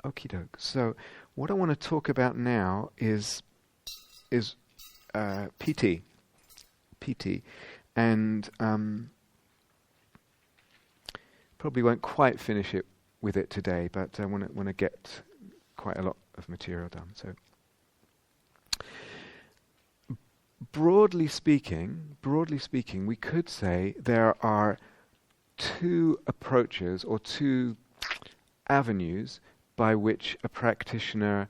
Okie doke. So what I want to talk about now is Piti. Piti. And probably won't quite finish it with it today, but I want to get quite a lot of material done. So broadly speaking, we could say there are two approaches or two avenues by which a practitioner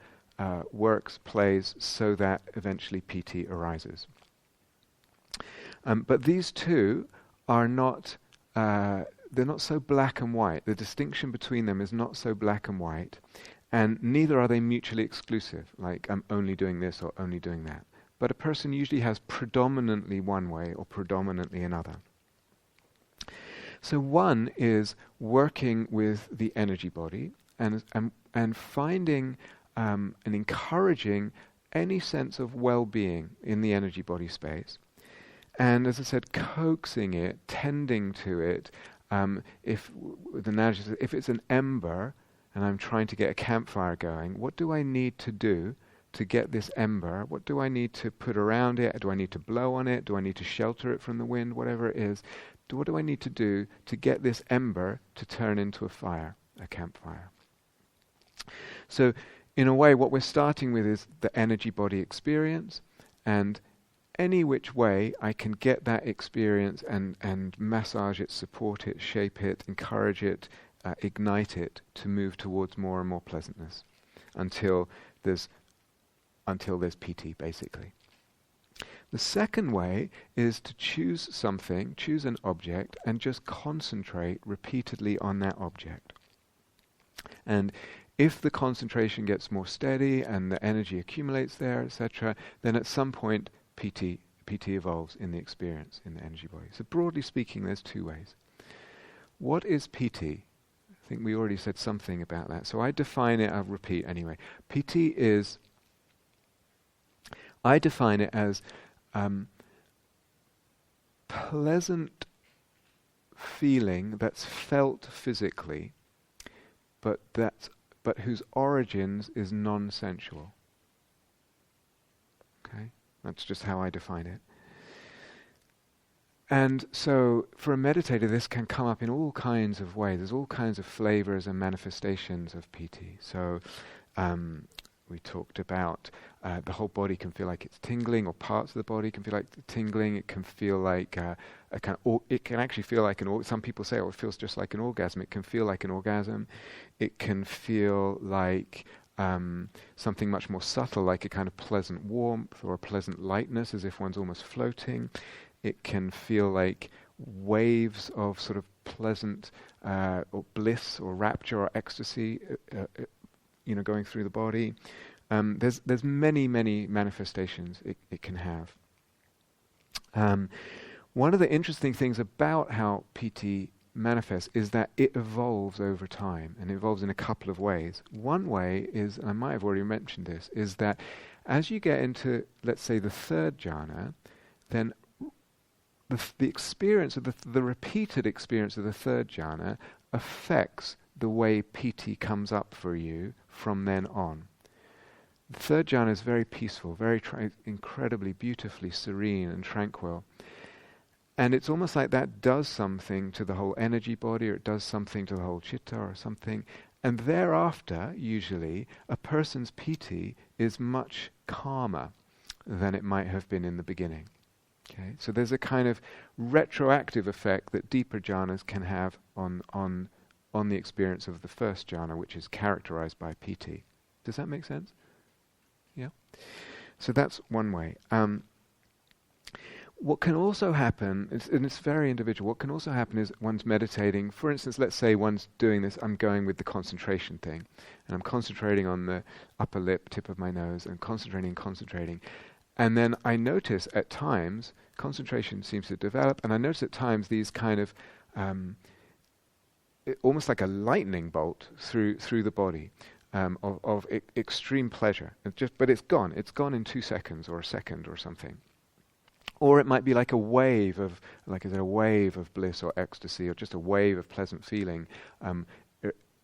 works, plays, so that eventually Piti arises. But these two are not, they're not so black and white. The distinction between them is not so black and white, and neither are they mutually exclusive, like I'm only doing this or only doing that. But a person usually has predominantly one way or predominantly another. So one is working with the energy body and finding and encouraging any sense of well-being in the energy body space. And as I said, coaxing it, tending to it. If it's an ember and I'm trying to get a campfire going, what do I need to do to get this ember? What do I need to put around it? Do I need to blow on it? Do I need to shelter it from the wind? Whatever it is. What do I need to do to get this ember to turn into a fire, a campfire? So in a way, what we're starting with is the energy body experience, and any which way I can get that experience and massage it, support it, shape it, encourage it, ignite it to move towards more and more pleasantness until there's Piti, basically. The second way is to choose something, choose an object, and just concentrate repeatedly on that object. And if the concentration gets more steady and the energy accumulates there, etc., then at some point Piti evolves in the experience, in the energy body. So broadly speaking, there's two ways. What is Piti? I think we already said something about that. So I define it, I'll repeat anyway. Piti is, I define it as pleasant feeling that's felt physically, but whose origins is non-sensual. Okay? That's just how I define it. And so for a meditator, this can come up in all kinds of ways. There's all kinds of flavors and manifestations of Piti. So we talked about the whole body can feel like it's tingling, or parts of the body can feel like tingling. It can feel like it can actually feel like some people say, oh, it feels just like an orgasm. It can feel like an orgasm. It can feel like something much more subtle, like a kind of pleasant warmth or a pleasant lightness, as if one's almost floating. It can feel like waves of sort of pleasant or bliss or rapture or ecstasy, going through the body. There's many manifestations it can have. One of the interesting things about how Piti manifests is that it evolves over time, and it evolves in a couple of ways. One way is, and I might have already mentioned this, is that as you get into, let's say, the third jhana, then the experience of the repeated experience of the third jhana affects the way Piti comes up for you from then on. The third jhana is very peaceful, very incredibly beautifully serene and tranquil. And it's almost like that does something to the whole energy body, or it does something to the whole chitta or something. And thereafter, usually, a person's Piti is much calmer than it might have been in the beginning. Okay? So there's a kind of retroactive effect that deeper jhanas can have on the experience of the first jhana, which is characterized by Piti. Does that make sense? Yeah? So that's one way. What can also happen, and it's very individual, what can also happen is one's meditating. For instance, let's say one's doing this, I'm going with the concentration thing, and I'm concentrating on the upper lip, tip of my nose, and concentrating. And then I notice at times, concentration seems to develop, and I notice at times these kind of, almost like a lightning bolt through the body of extreme pleasure. But it's gone. It's gone in 2 seconds or a second or something. Or it might be like a wave of bliss or ecstasy, or just a wave of pleasant feeling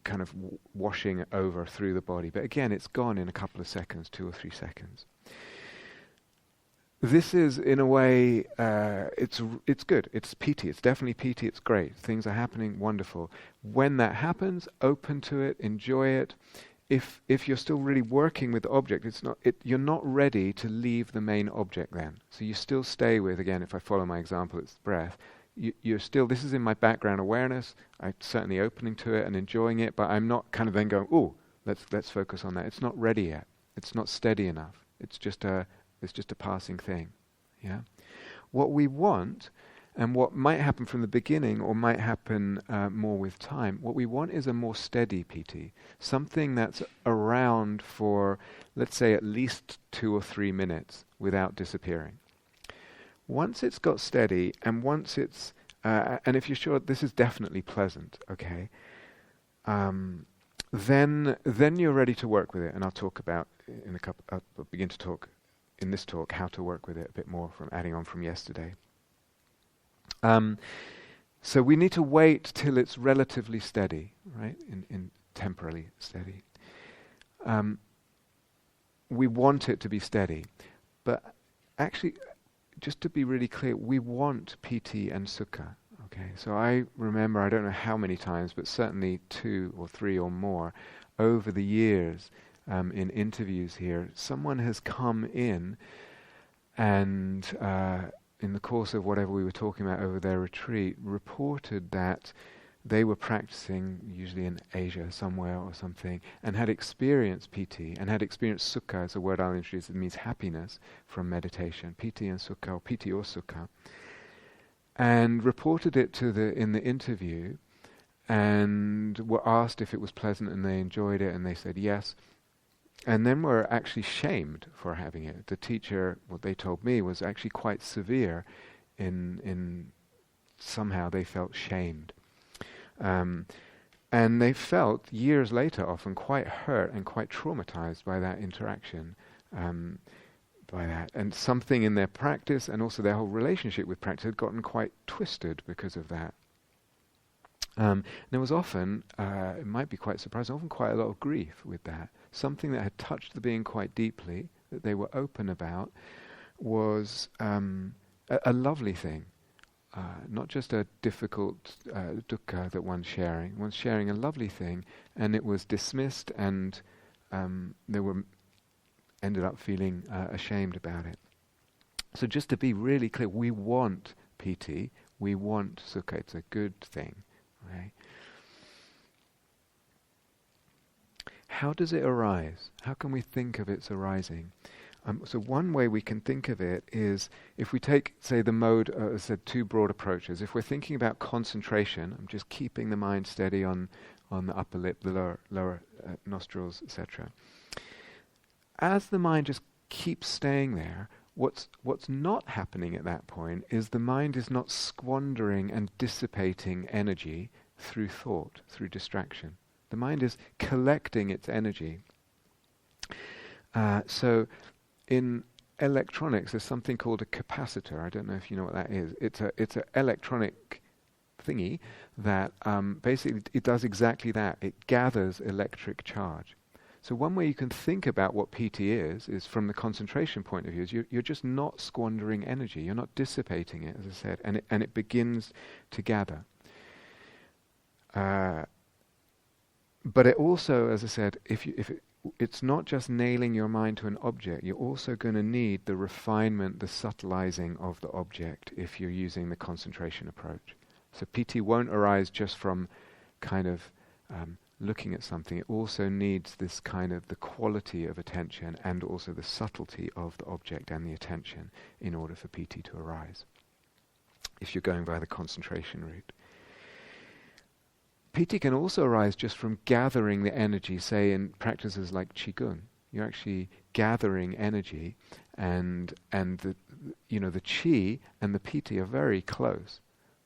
kind of washing over through the body. But again, it's gone in a couple of seconds, 2 or 3 seconds. This is, in a way, it's good. It's Piti. It's definitely Piti. It's great. Things are happening. Wonderful. When that happens, open to it. Enjoy it. If you're still really working with the object, you're not ready to leave the main object then. So you still stay with, again, if I follow my example, it's the breath. You're still, this is in my background awareness. I'm certainly opening to it and enjoying it, but I'm not kind of then going, oh, let's focus on that. It's not ready yet. It's not steady enough. It's just a passing thing. Yeah. What we want, and what might happen from the beginning or might happen more with time, what we want is a more steady Piti, something that's around for, let's say, at least 2 or 3 minutes without disappearing. Once it's got steady, and once it's, and if you're sure this is definitely pleasant, okay, then you're ready to work with it, and I'll talk about in a couple. I'll begin to talk in this talk how to work with it a bit more, from adding on from yesterday. So we need to wait till it's relatively steady, right? In temporally steady. We want it to be steady, but actually, just to be really clear, we want Piti and sukha. Okay, so I remember, I don't know how many times, but certainly 2 or 3 or more over the years in interviews here, someone has come in and in the course of whatever we were talking about over their retreat, reported that they were practicing, usually in Asia somewhere or something, and had experienced Piti, and had experienced sukha, as a word I'll introduce, it means happiness from meditation, Piti and sukha, or Piti or sukha, and reported it in the interview, and were asked if it was pleasant and they enjoyed it, and they said yes, and then were actually shamed for having it. The teacher, what they told me, was actually quite severe in somehow they felt shamed. And they felt, years later, often quite hurt and quite traumatized by that interaction, by that. And something in their practice and also their whole relationship with practice had gotten quite twisted because of that. There was often, it might be quite surprising, often quite a lot of grief with that. Something that had touched the being quite deeply, that they were open about, was a lovely thing. Not just a difficult dukkha that one's sharing a lovely thing, and it was dismissed, and they ended up feeling ashamed about it. So just to be really clear, we want Piti, we want sukha, it's a good thing. Right? How does it arise? How can we think of its arising? So one way we can think of it is, if we take, say, the mode, as I said, 2 broad approaches. If we're thinking about concentration, I'm just keeping the mind steady on the upper lip, the lower nostrils, etc. As the mind just keeps staying there, what's not happening at that point is the mind is not squandering and dissipating energy through thought, through distraction. The mind is collecting its energy. So in electronics, there's something called a capacitor. I don't know if you know what that is. It's an electronic thingy that basically it does exactly that. It gathers electric charge. So one way you can think about what Piti is from the concentration point of view, is you're just not squandering energy. You're not dissipating it, as I said, and it begins to gather. But it also, as I said, it's not just nailing your mind to an object, you're also going to need the refinement, the subtilizing of the object if you're using the concentration approach. So Piti won't arise just from kind of looking at something. It also needs this kind of the quality of attention and also the subtlety of the object and the attention in order for Piti to arise, if you're going by the concentration route. Piti can also arise just from gathering the energy, say in practices like Qigong. You're actually gathering energy, and the Qi and the Piti are very close.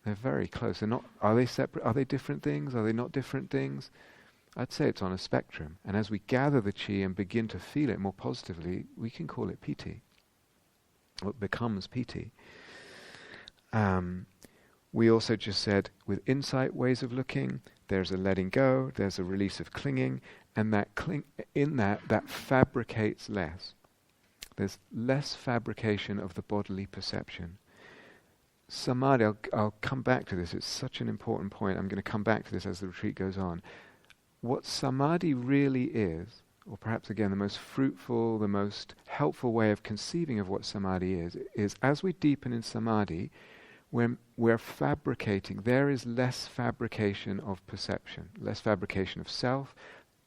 They're very close. They're not. Are they separate? Are they different things? Are they not different things? I'd say it's on a spectrum. And as we gather the Qi and begin to feel it more positively, we can call it Piti. What becomes Piti. We also just said, with insight ways of looking, there's a letting go, there's a release of clinging, and that that fabricates less. There's less fabrication of the bodily perception. Samadhi, I'll come back to this, it's such an important point, I'm going to come back to this as the retreat goes on. What samadhi really is, or perhaps again the most fruitful, the most helpful way of conceiving of what samadhi is as we deepen in samadhi, when we're fabricating, there is less fabrication of perception, less fabrication of self,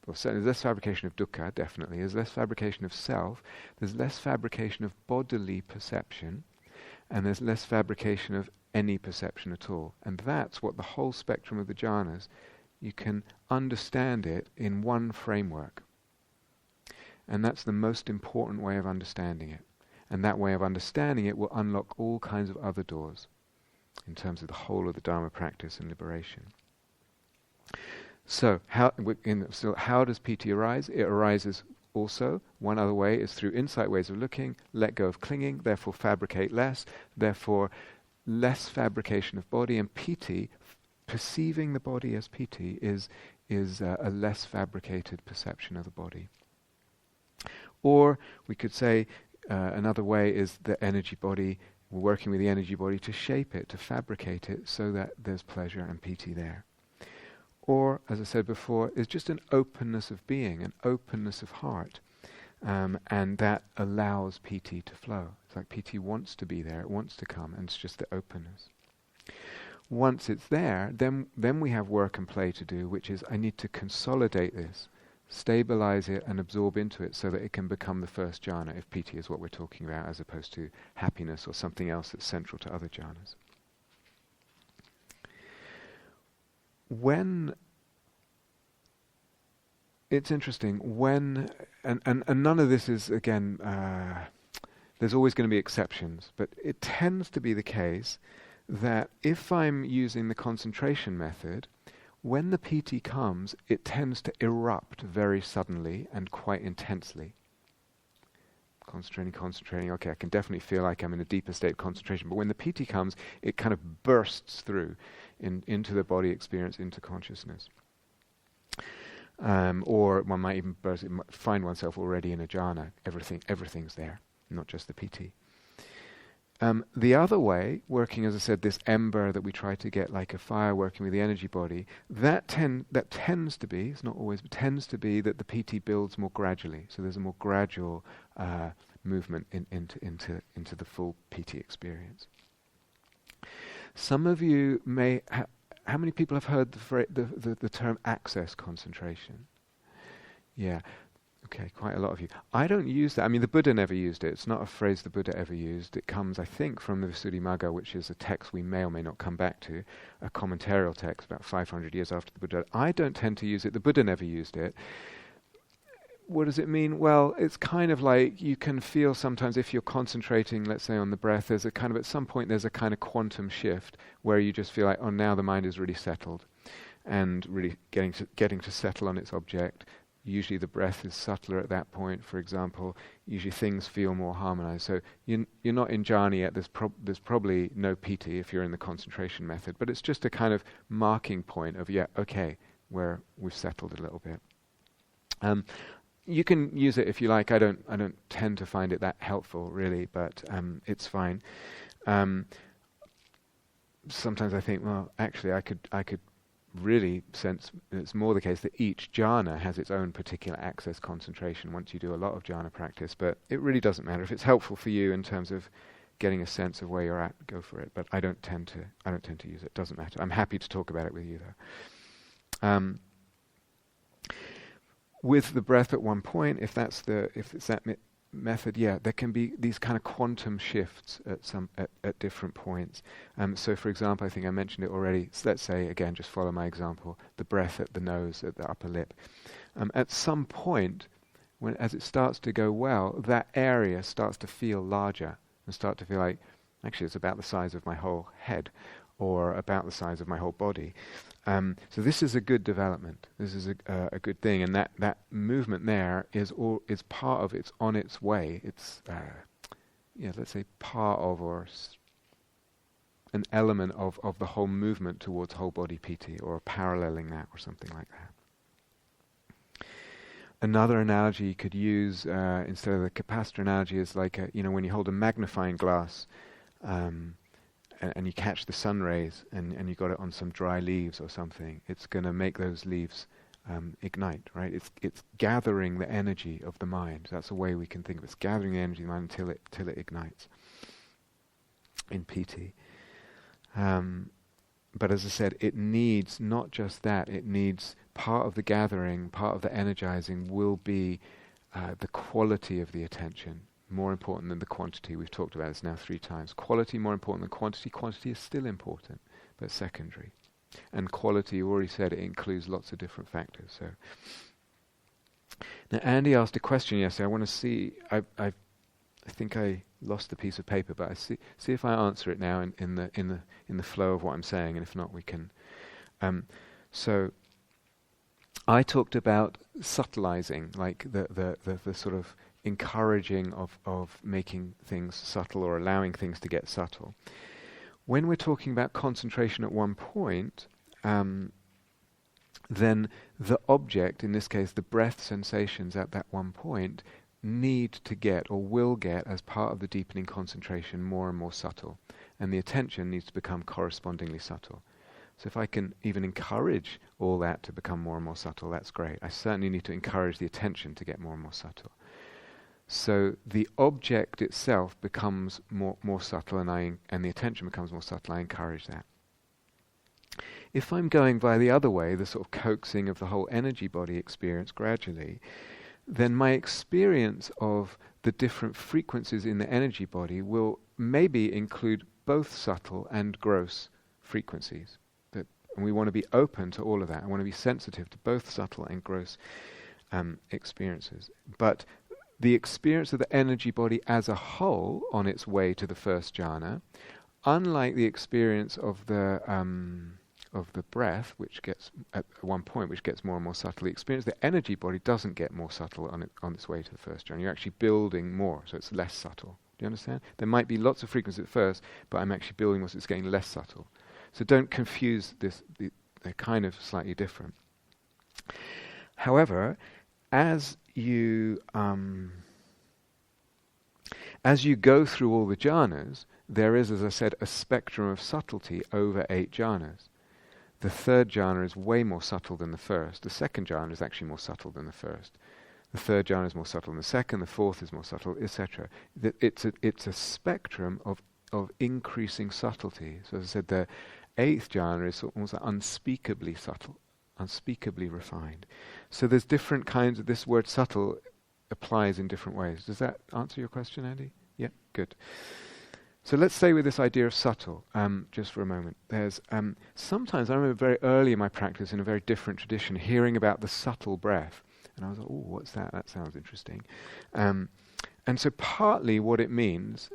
or certainly there's less fabrication of dukkha, definitely, there's less fabrication of self, there's less fabrication of bodily perception, and there's less fabrication of any perception at all. And that's what the whole spectrum of the jhanas, you can understand it in one framework. And that's the most important way of understanding it. And that way of understanding it will unlock all kinds of other doors in terms of the whole of the Dharma practice and liberation. So, how does Piti arise? It arises also, one other way is through insight ways of looking, let go of clinging, therefore fabricate less, therefore less fabrication of body, and Piti, perceiving the body as Piti, is a less fabricated perception of the body. Or we could say another way is the energy body, we're working with the energy body to shape it, to fabricate it so that there's pleasure and Piti there. Or, as I said before, is just an openness of being, an openness of heart, and that allows Piti to flow. It's like Piti wants to be there, it wants to come, and it's just the openness. Once it's there, then we have work and play to do, which is I need to consolidate this, stabilize it and absorb into it so that it can become the first jhana, if Piti is what we're talking about, as opposed to happiness or something else that's central to other jhanas. When it's interesting, and none of this is, again, there's always going to be exceptions, but it tends to be the case that if I'm using the concentration method, when the Piti comes, it tends to erupt very suddenly and quite intensely. Concentrating, okay, I can definitely feel like I'm in a deeper state of concentration, but when the Piti comes, it kind of bursts through into the body experience, into consciousness. Or one might even find oneself already in a jhana. Everything's there, not just the Piti. The other way, working, as I said, this ember that we try to get like a fire, working with the energy body, that tends to be, it's not always, but tends to be that the Piti builds more gradually. So there's a more gradual movement into the full Piti experience. Some of you may, how many people have heard the term access concentration? Yeah. Okay, quite a lot of you. I don't use that. I mean, the Buddha never used it. It's not a phrase the Buddha ever used. It comes, I think, from the Visuddhimagga, which is a text we may or may not come back to, a commentarial text about 500 years after the Buddha. I don't tend to use it. The Buddha never used it. What does it mean? Well, it's kind of like you can feel sometimes if you're concentrating, let's say, on the breath, there's a kind of, at some point, there's a kind of quantum shift where you just feel like, oh, now the mind is really settled and really getting to settle on its object. Usually the breath is subtler at that point, for example. Usually things feel more harmonized. So you're not in jhana yet. There's probably no Piti if you're in the concentration method, but it's just a kind of marking point of, yeah, okay, where we've settled a little bit. You can use it if you like. I don't tend to find it that helpful, really, but it's fine. Sometimes I think, well, actually, I could really sense it's more the case that each jhana has its own particular access concentration once you do a lot of jhana practice, but it really doesn't matter. If it's helpful for you in terms of getting a sense of where you're at, go for it. But I don't tend to use it. Doesn't matter. I'm happy to talk about it with you though. With the breath at one point, if it's that method, yeah, there can be these kind of quantum shifts at different points. So, for example, I think I mentioned it already. So let's say again, just follow my example: the breath at the nose, at the upper lip. At some point, as it starts to go well, that area starts to feel larger and start to feel like actually it's about the size of my whole head, or about the size of my whole body. So this is a good development. This is a good thing, and that movement there is part of. It's on its way. It's let's say part of, or an element of the whole movement towards whole body piti, or paralleling that, or something like that. Another analogy you could use instead of the capacitor analogy is like when you hold a magnifying glass and you catch the sun rays and you got it on some dry leaves or something, it's going to make those leaves ignite, right? It's gathering the energy of the mind. That's a way we can think of it. It's gathering the energy of the mind until it ignites in piti. But as I said, it needs not just that, it needs part of the gathering, part of the energizing will be the quality of the attention, more important than the quantity. We've talked about this now 3 times. Quality more important than quantity. Quantity is still important, but secondary. And quality, you already said, it includes lots of different factors. So now Andy asked a question yesterday. I want to see, I think I lost the piece of paper, but I see if I answer it now in the flow of what I'm saying, and if not, we can. So I talked about subtilizing, like the sort of encouraging of making things subtle or allowing things to get subtle. When we're talking about concentration at one point, then the object, in this case the breath sensations at that one point, need to get or will get, as part of the deepening concentration, more and more subtle. And the attention needs to become correspondingly subtle. So if I can even encourage all that to become more and more subtle, that's great. I certainly need to encourage the attention to get more and more subtle. So the object itself becomes more subtle, and the attention becomes more subtle. I encourage that. If I'm going via the other way, the sort of coaxing of the whole energy body experience gradually, then my experience of the different frequencies in the energy body will maybe include both subtle and gross frequencies. And we want to be open to all of that. I want to be sensitive to both subtle and gross experiences. But the experience of the energy body as a whole on its way to the first jhana, unlike the experience of the breath, which gets at one point, which gets more and more subtle, the experience of the energy body doesn't get more subtle on its way to the first jhana. You're actually building more, so it's less subtle. Do you understand? There might be lots of frequencies at first, but I'm actually building more, so it's getting less subtle. So don't confuse this, they're kind of slightly different. However, as you go through all the jhanas, there is, as I said, a spectrum of subtlety over 8 jhanas. The third jhana is way more subtle than the first. The second jhana is actually more subtle than the first. The third jhana is more subtle than the second. The fourth is more subtle, etc. It's a spectrum of increasing subtlety. So as I said, the 8th jhana is almost unspeakably subtle, unspeakably refined. So there's different kinds of, this word subtle applies in different ways. Does that answer your question, Andy? Yeah, good. So let's stay with this idea of subtle just for a moment. There's sometimes, I remember very early in my practice, in a very different tradition, hearing about the subtle breath. And I was like, oh, what's that? That sounds interesting. And so partly what it means,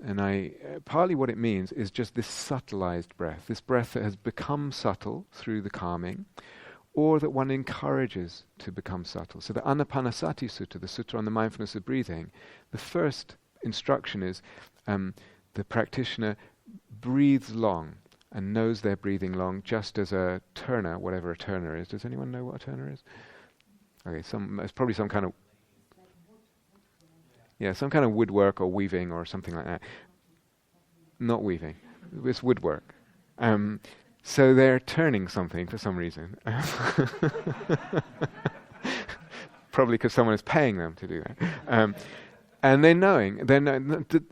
is just this subtilized breath, this breath that has become subtle through the calming, or that one encourages to become subtle. So the Anapanasati Sutta, the Sutta on the mindfulness of breathing, the first instruction is the practitioner breathes long and knows they're breathing long, just as a turner, whatever a turner is. Does anyone know what a turner is? Okay, it's probably some kind of some kind of woodwork or weaving or something like that. Not weaving, it's woodwork. So they're turning something for some reason. Probably because someone is paying them to do that. And they're knowing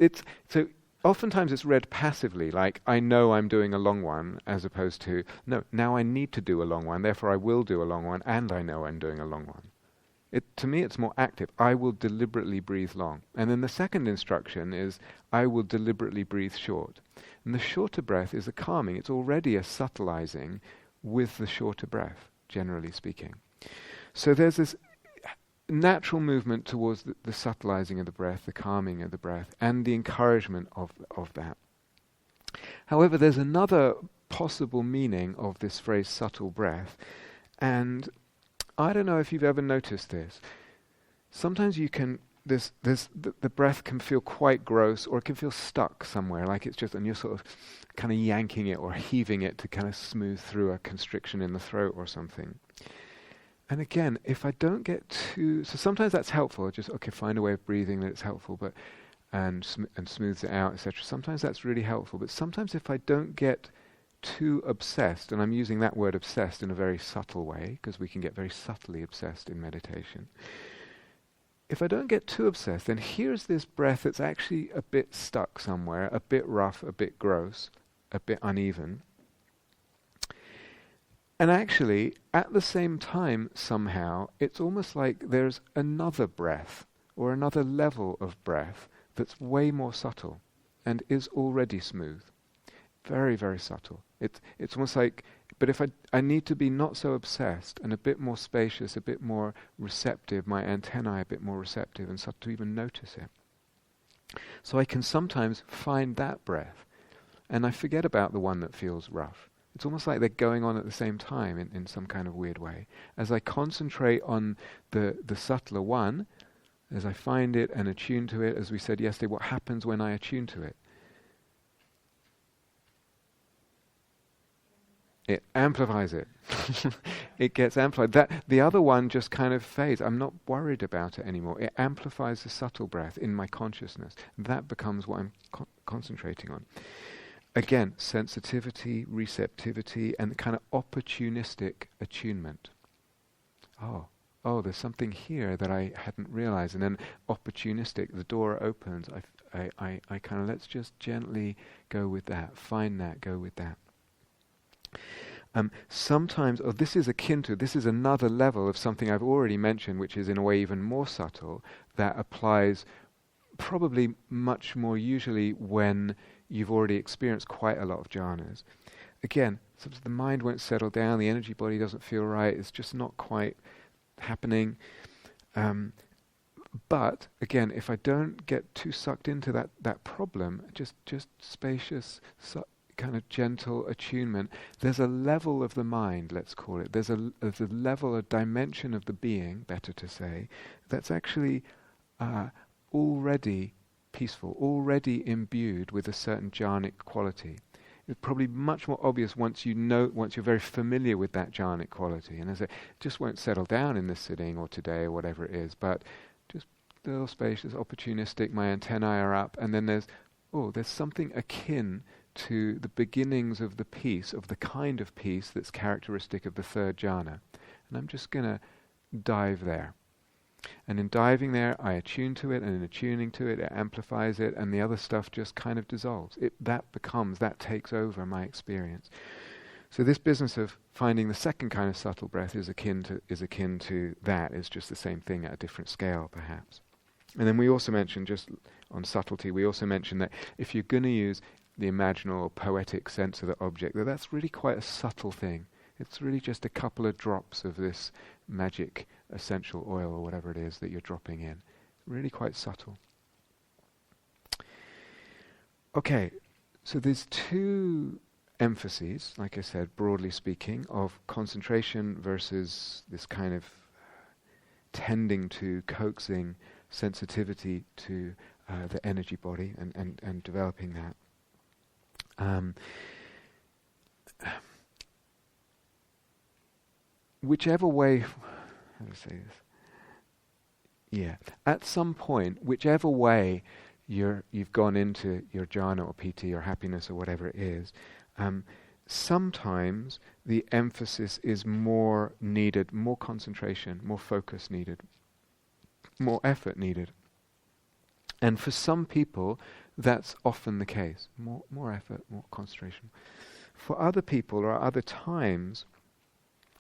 it's so. Oftentimes it's read passively, like, I know I'm doing a long one, as opposed to, no, now I need to do a long one, therefore I will do a long one, and I know I'm doing a long one. To me it's more active. I will deliberately breathe long. And then the second instruction is, I will deliberately breathe short. And the shorter breath is a calming. It's already a subtilizing with the shorter breath, generally speaking. So there's this natural movement towards the subtilizing of the breath, the calming of the breath, and the encouragement of that. However, there's another possible meaning of this phrase subtle breath, and I don't know if you've ever noticed this. Sometimes you can the breath can feel quite gross, or it can feel stuck somewhere, like it's just, and you're sort of kind of yanking it or heaving it to kind of smooth through a constriction in the throat or something. And again, if I don't get too, so sometimes that's helpful. Just find a way of breathing that it's helpful, but and smooths it out, etc. Sometimes that's really helpful, but sometimes if I don't get too obsessed, and I'm using that word obsessed in a very subtle way, because we can get very subtly obsessed in meditation. If I don't get too obsessed, then here's this breath that's actually a bit stuck somewhere, a bit rough, a bit gross, a bit uneven. And actually, at the same time, somehow, it's almost like there's another breath, or another level of breath, that's way more subtle, and is already smooth. Very, very subtle. It's almost like, but if I need to be not so obsessed, and a bit more spacious, a bit more receptive, my antennae a bit more receptive, and start to even notice it. So I can sometimes find that breath, and I forget about the one that feels rough. It's almost like they're going on at the same time in some kind of weird way. As I concentrate on the subtler one, as I find it and attune to it, as we said yesterday, what happens when I attune to it? It amplifies it. It gets amplified. That the other one just kind of fades. I'm not worried about it anymore. It amplifies the subtle breath in my consciousness. That becomes what I'm concentrating on. Again, sensitivity, receptivity, and kind of opportunistic attunement. Oh, there's something here that I hadn't realized. And then opportunistic, the door opens. I kind of, let's just gently go with that, find that, go with that. Sometimes, this is another level of something I've already mentioned, which is in a way even more subtle, that applies probably much more usually when you've already experienced quite a lot of jhanas. Again, sometimes the mind won't settle down, the energy body doesn't feel right, it's just not quite happening. But again, if I don't get too sucked into that problem, just spacious, kind of gentle attunement, there's a level of the mind, let's call it, there's a level, a dimension of the being, better to say, that's actually already peaceful, already imbued with a certain jhanic quality. It's probably much more obvious once you're very familiar with that jhanic quality. And as I say, it just won't settle down in this sitting or today or whatever it is, but just a little spacious, opportunistic, my antennae are up, and then there's something akin to the beginnings of the peace, of the kind of peace that's characteristic of the third jhana. And I'm just going to dive there. And in diving there, I attune to it, and in attuning to it, it amplifies it, and the other stuff just kind of dissolves. That takes over my experience. So this business of finding the second kind of subtle breath is akin to that. It's just the same thing at a different scale, perhaps. And then we also mentioned, just on subtlety, we also mentioned that if you're going to use the imaginal or poetic sense of the object, that's really quite a subtle thing. It's really just a couple of drops of this magic essential oil or whatever it is that you're dropping in. Really quite subtle. Okay, so there's two emphases, like I said, broadly speaking, of concentration versus this kind of tending to, coaxing sensitivity to the energy body and developing that. Whichever way, how do I say this? Yeah, at some point, whichever way you've gone into your jhana or piti or happiness or whatever it is, sometimes the emphasis is more needed, more concentration, more focus needed, more effort needed. And for some people, that's often the case. More effort, more concentration. For other people or other times,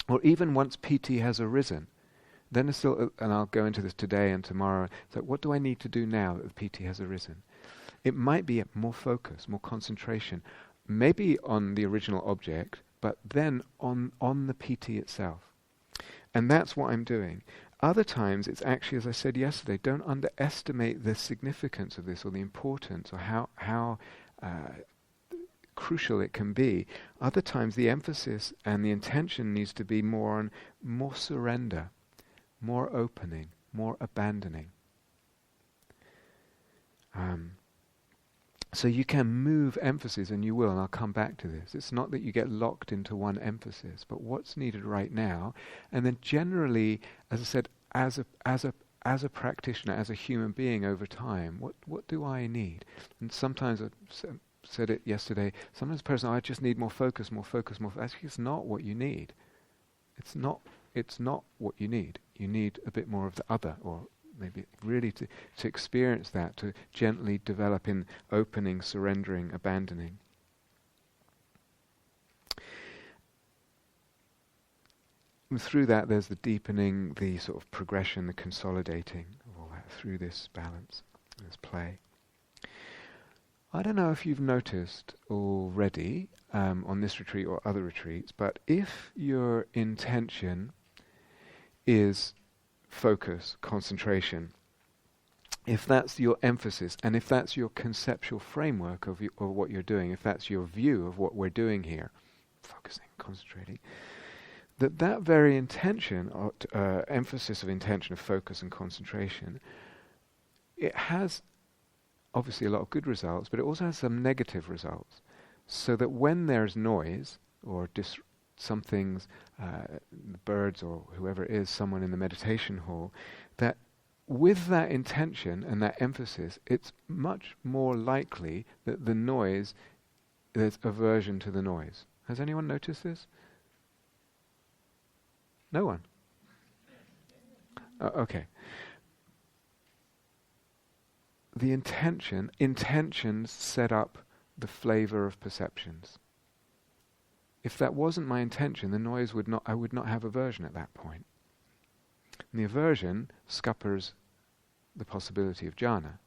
or even once piti has arisen, then it's still, and I'll go into this today and tomorrow, so what do I need to do now that the piti has arisen? It might be more focus, more concentration, maybe on the original object, but then on the piti itself. And that's what I'm doing. Other times it's actually, as I said yesterday, don't underestimate the significance of this or the importance or how crucial it can be. Other times the emphasis and the intention needs to be more on more surrender, more opening, more abandoning. So you can move emphasis, and you will, and I'll come back to this. It's not that you get locked into one emphasis, but what's needed right now. And then generally, as I said, as a practitioner, as a human being over time, what do I need? And sometimes I said it yesterday, sometimes personally, I just need more focus, more focus, more focus. Actually, it's not what you need. It's not what you need. You need a bit more of the other, or maybe really to experience that, to gently develop in opening, surrendering, abandoning. And through that there's the deepening, the sort of progression, the consolidating of all that through this balance, this play. I don't know if you've noticed already on this retreat or other retreats, but if your intention is focus, concentration, if that's your emphasis, and if that's your conceptual framework of what you're doing, if that's your view of what we're doing here, focusing, concentrating, that very intention, or emphasis of intention, of focus and concentration, it has obviously a lot of good results, but it also has some negative results. So that when there's noise, or some things, birds or whoever it is, someone in the meditation hall, that with that intention and that emphasis, it's much more likely that the noise, there's aversion to the noise. Has anyone noticed this? No one? Okay. The intentions set up the flavor of perceptions. If that wasn't my intention, the noise I would not have aversion at that point. And the aversion scuppers the possibility of jhana.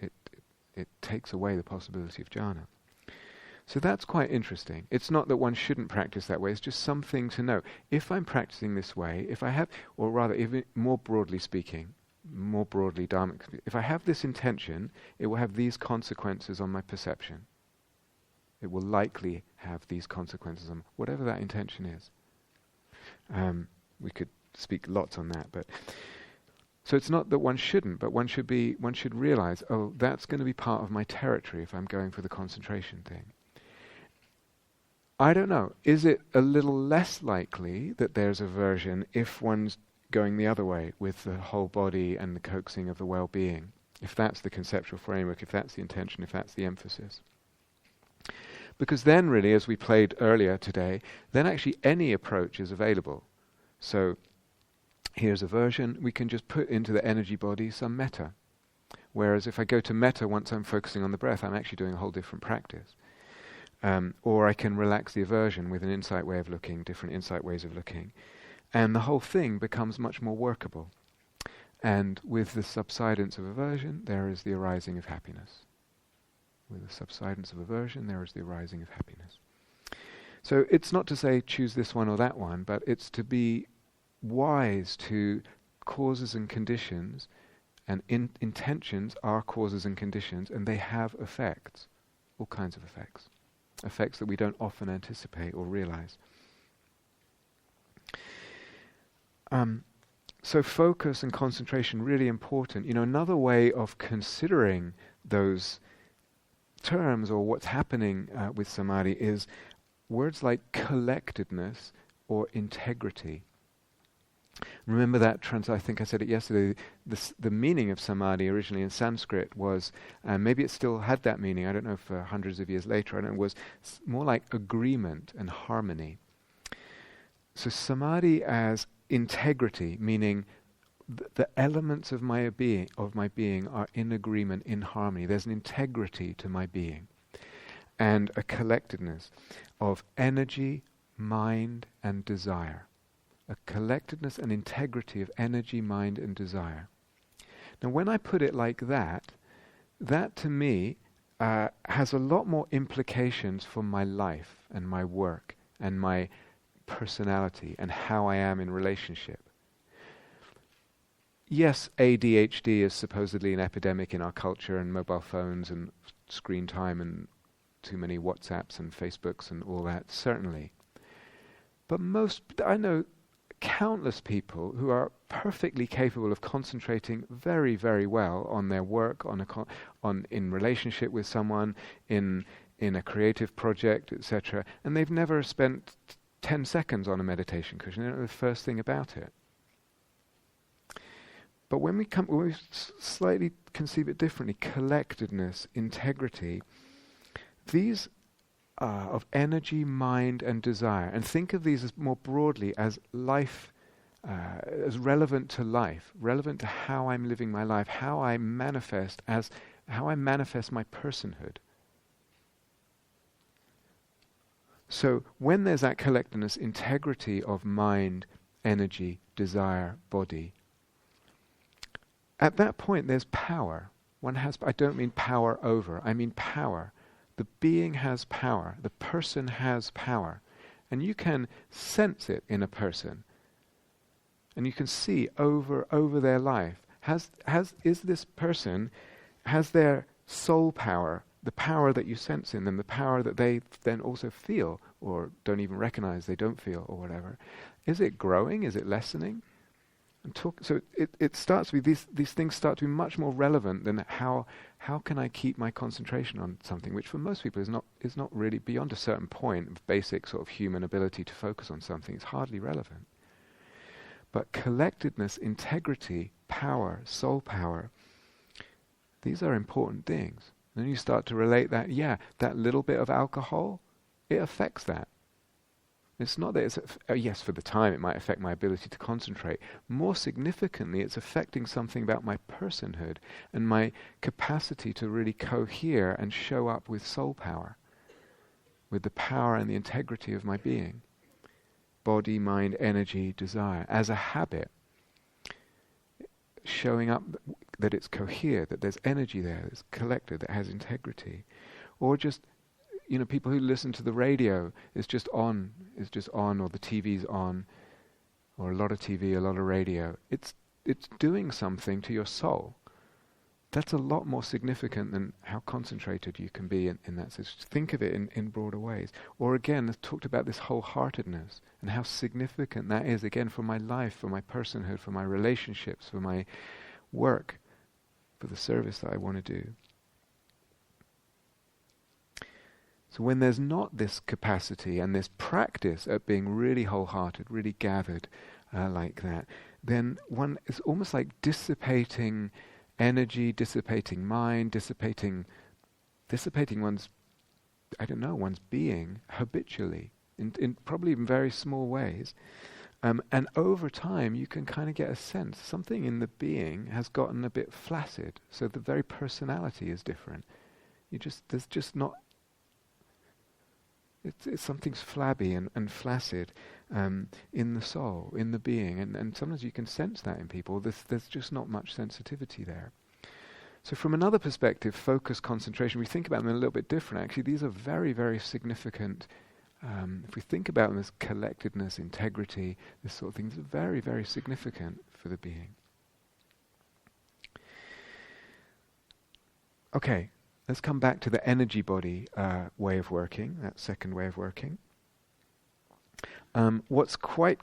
It takes away the possibility of jhana. So that's quite interesting. It's not that one shouldn't practice that way, it's just something to know. If I'm practicing this way, if I have, or rather, even more broadly speaking, more broadly dharmic, if I have this intention, it will have these consequences on my perception. It will likely have these consequences on whatever that intention is. We could speak lots on that, but so it's not that one shouldn't, but one should realize, oh, that's going to be part of my territory if I'm going for the concentration thing. I don't know. Is it a little less likely that there's aversion if one's going the other way with the whole body and the coaxing of the well-being? If that's the conceptual framework, if that's the intention, if that's the emphasis. Because then really, as we played earlier today, then actually any approach is available. So here's aversion, we can just put into the energy body some metta. Whereas if I go to metta once I'm focusing on the breath, I'm actually doing a whole different practice. Or I can relax the aversion with an insight way of looking, different insight ways of looking. And the whole thing becomes much more workable. And with the subsidence of aversion, there is the arising of happiness. With the subsidence of aversion, there is the arising of happiness. So it's not to say choose this one or that one, but it's to be wise to causes and conditions, and intentions are causes and conditions, and they have effects, all kinds of effects. Effects that we don't often anticipate or realize. So focus and concentration, really important. Another way of considering those terms or what's happening with samadhi is words like collectedness or integrity. Remember that I think I said it yesterday, the meaning of samadhi originally in Sanskrit was, maybe it still had that meaning, I don't know, for hundreds of years later, and it was more like agreement and harmony. So samadhi as integrity, meaning the elements of my being are in agreement, in harmony. There's an integrity to my being. And a collectedness of energy, mind, and desire. A collectedness and integrity of energy, mind, and desire. Now when I put it like that to me has a lot more implications for my life and my work and my personality and how I am in relationship. Yes, ADHD is supposedly an epidemic in our culture, and mobile phones and screen time and too many WhatsApps and Facebooks and all that, certainly. But I know countless people who are perfectly capable of concentrating very, very well on their work, in relationship with someone, in a creative project, etc., and they've never spent 10 seconds on a meditation cushion. They don't know the first thing about it. But when we slightly conceive it differently, collectedness, integrity, these are of energy, mind, and desire. And think of these as more broadly as life, as relevant to life, relevant to how I'm living my life, how I manifest my personhood. So when there's that collectedness, integrity of mind, energy, desire, body, at that point there's power. I don't mean power over, I mean power. The being has power, the person has power. And you can sense it in a person. And you can see over their life. Has their soul power, the power that you sense in them, the power that they then also feel, or don't even recognize they don't feel, or whatever. Is it growing? Is it lessening? So it starts with these things start to be much more relevant than how can I keep my concentration on something, which for most people is not really beyond a certain point of basic sort of human ability to focus on something. It's hardly relevant. But collectedness, integrity, power, soul power, these are important things. And then you start to relate that, that little bit of alcohol, it affects that. It's not that yes, for the time it might affect my ability to concentrate. More significantly, it's affecting something about my personhood and my capacity to really cohere and show up with soul power, with the power and the integrity of my being. Body, mind, energy, desire, as a habit. Showing up that it's cohered, that there's energy there, that's collected, that has integrity. Or just people who listen to the radio is just on, or the TV's on, or a lot of TV, a lot of radio. It's doing something to your soul. That's a lot more significant than how concentrated you can be in that. So think of it in broader ways. Or again, I've talked about this wholeheartedness and how significant that is, again, for my life, for my personhood, for my relationships, for my work, for the service that I want to do. So when there's not this capacity and this practice at being really wholehearted, really gathered like that, then one is almost like dissipating energy, dissipating mind, dissipating one's being habitually, in probably in very small ways. And over time you can kind of get a sense, something in the being has gotten a bit flaccid, so the very personality is different. It's something's flabby and flaccid in the soul, in the being, and sometimes you can sense that in people. There's just not much sensitivity there. So from another perspective, focus, concentration, we think about them a little bit different. Actually, these are very, very significant. If we think about them as collectedness, integrity, this sort of thing, these are very, very significant for the being. Okay. Let's come back to the energy body way of working, that second way of working. What's quite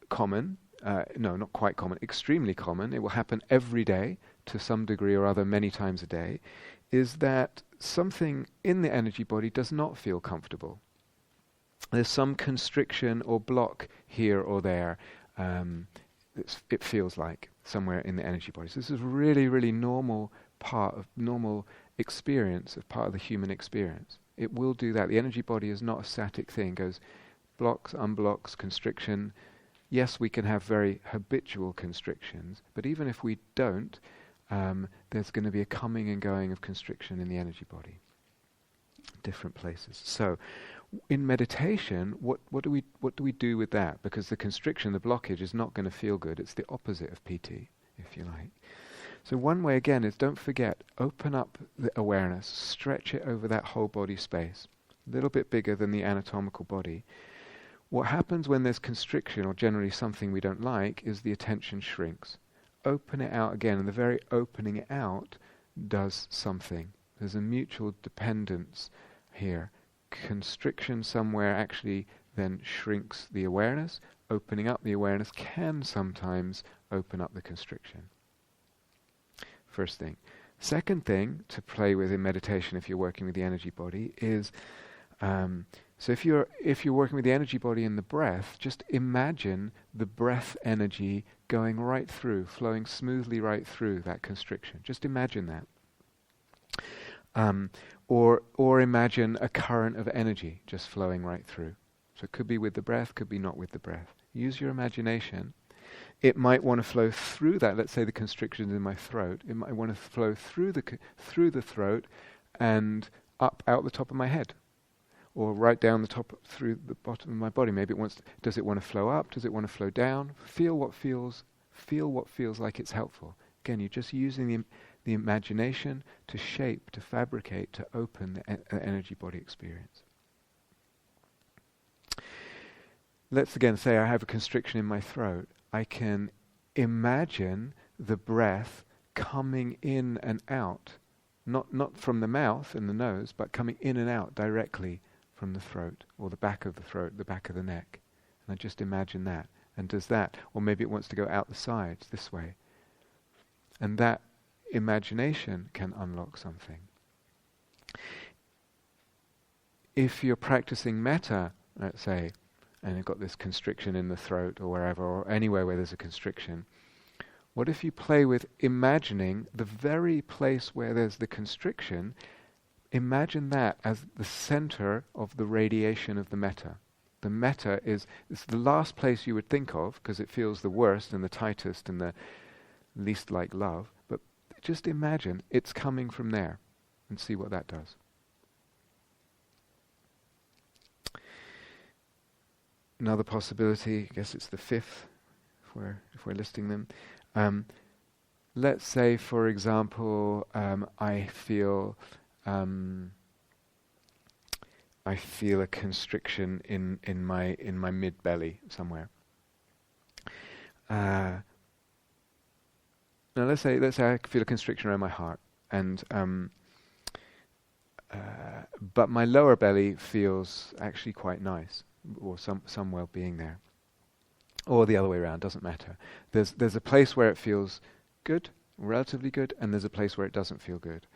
common, not quite common, extremely common, it will happen every day to some degree or other, many times a day, is that something in the energy body does not feel comfortable. There's some constriction or block here or there, it feels like, somewhere in the energy body. So this is really, really normal experience of part of the human experience. It will do that. The energy body is not a static thing. It goes blocks, unblocks, constriction. Yes, we can have very habitual constrictions, but even if we don't, there's going to be a coming and going of constriction in the energy body. Different places. So, in meditation, what do we do with that? Because the constriction, the blockage, is not going to feel good. It's the opposite of Piti, if you like. So one way, again, is don't forget, open up the awareness, stretch it over that whole body space, a little bit bigger than the anatomical body. What happens when there's constriction, or generally something we don't like, is the attention shrinks. Open it out again, and the very opening it out does something. There's a mutual dependence here. Constriction somewhere actually then shrinks the awareness. opening up the awareness can sometimes open up the constriction. First thing. Second thing to play with in meditation, if you're working with the energy body, is so if you're working with the energy body in the breath, just imagine the breath energy going right through, flowing smoothly right through that constriction. Just imagine that. Or imagine a current of energy just flowing right through. So it could be with the breath, could be not with the breath. Use your imagination. It might want to flow through that. Let's say the constriction is in my throat. It might want to flow through the throat and up out the top of my head, or right down the top through the bottom of my body. Maybe does it want to flow up? Does it want to flow down? Feel what feels like it's helpful. Again, you're just using the imagination to shape, to fabricate, to open the energy body experience. Let's again say I have a constriction in my throat. I can imagine the breath coming in and out, not from the mouth and the nose, but coming in and out directly from the throat, or the back of the throat, the back of the neck. And I just imagine that. And does that, or maybe it wants to go out the sides, this way. And that imagination can unlock something. If you're practicing metta, let's say, and you've got this constriction in the throat or wherever, or anywhere where there's a constriction, what if you play with imagining the very place where there's the constriction, imagine that as the center of the radiation of the metta. The metta is the last place you would think of, because it feels the worst and the tightest and the least like love, but just imagine it's coming from there and see what that does. Another possibility, I guess it's the fifth, if we're listing them. Let's say, for example, I feel a constriction in my mid belly somewhere. Now let's say I feel a constriction around my heart, and but my lower belly feels actually quite nice, or some well-being there, or the other way around, doesn't matter. There's a place where it feels good, relatively good, and there's a place where it doesn't feel good.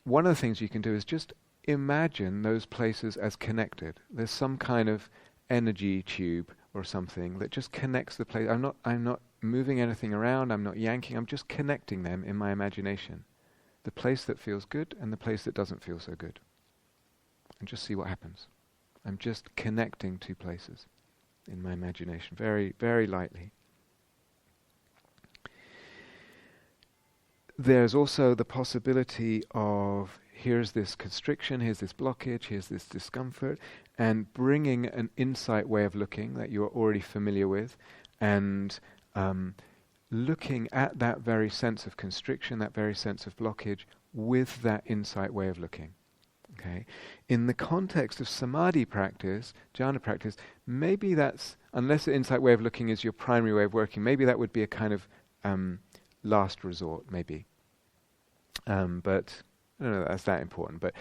One of the things you can do is just imagine those places as connected. There's some kind of energy tube or something that just connects the place. I'm not moving anything around, I'm not yanking, I'm just connecting them in my imagination. The place that feels good and the place that doesn't feel so good. And just see what happens. I'm just connecting two places in my imagination, very, very lightly. There's also the possibility of, here's this constriction, here's this blockage, here's this discomfort, and bringing an insight way of looking that you're already familiar with, and looking at that very sense of constriction, that very sense of blockage, with that insight way of looking. Okay. In the context of samadhi practice, jhana practice, maybe that's, unless the insight way of looking is your primary way of working, maybe that would be a kind of last resort, maybe. But I don't know that that's that important. But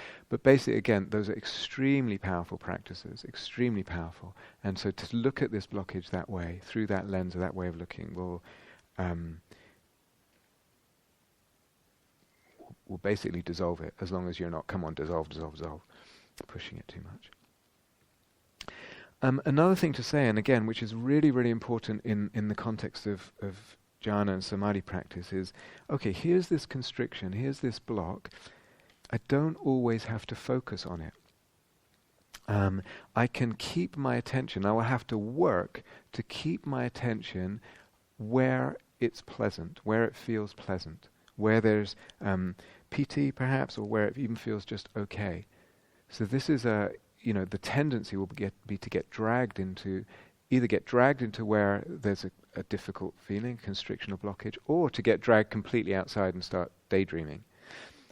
basically, again, those are extremely powerful practices, extremely powerful. And so to look at this blockage that way, through that lens of that way of looking, will basically dissolve it, as long as you're not, come on, dissolve, pushing it too much. Another thing to say, and again, which is really, really important in the context of jhana and samadhi practice, is, okay, here's this constriction, here's this block. I don't always have to focus on it. I can keep my attention. I will have to work to keep my attention where it's pleasant, where it feels pleasant, where there's piti perhaps, or where it even feels just okay. So this is the tendency will be to get dragged into, either get dragged into where there's a difficult feeling, constriction or blockage, or to get dragged completely outside and start daydreaming.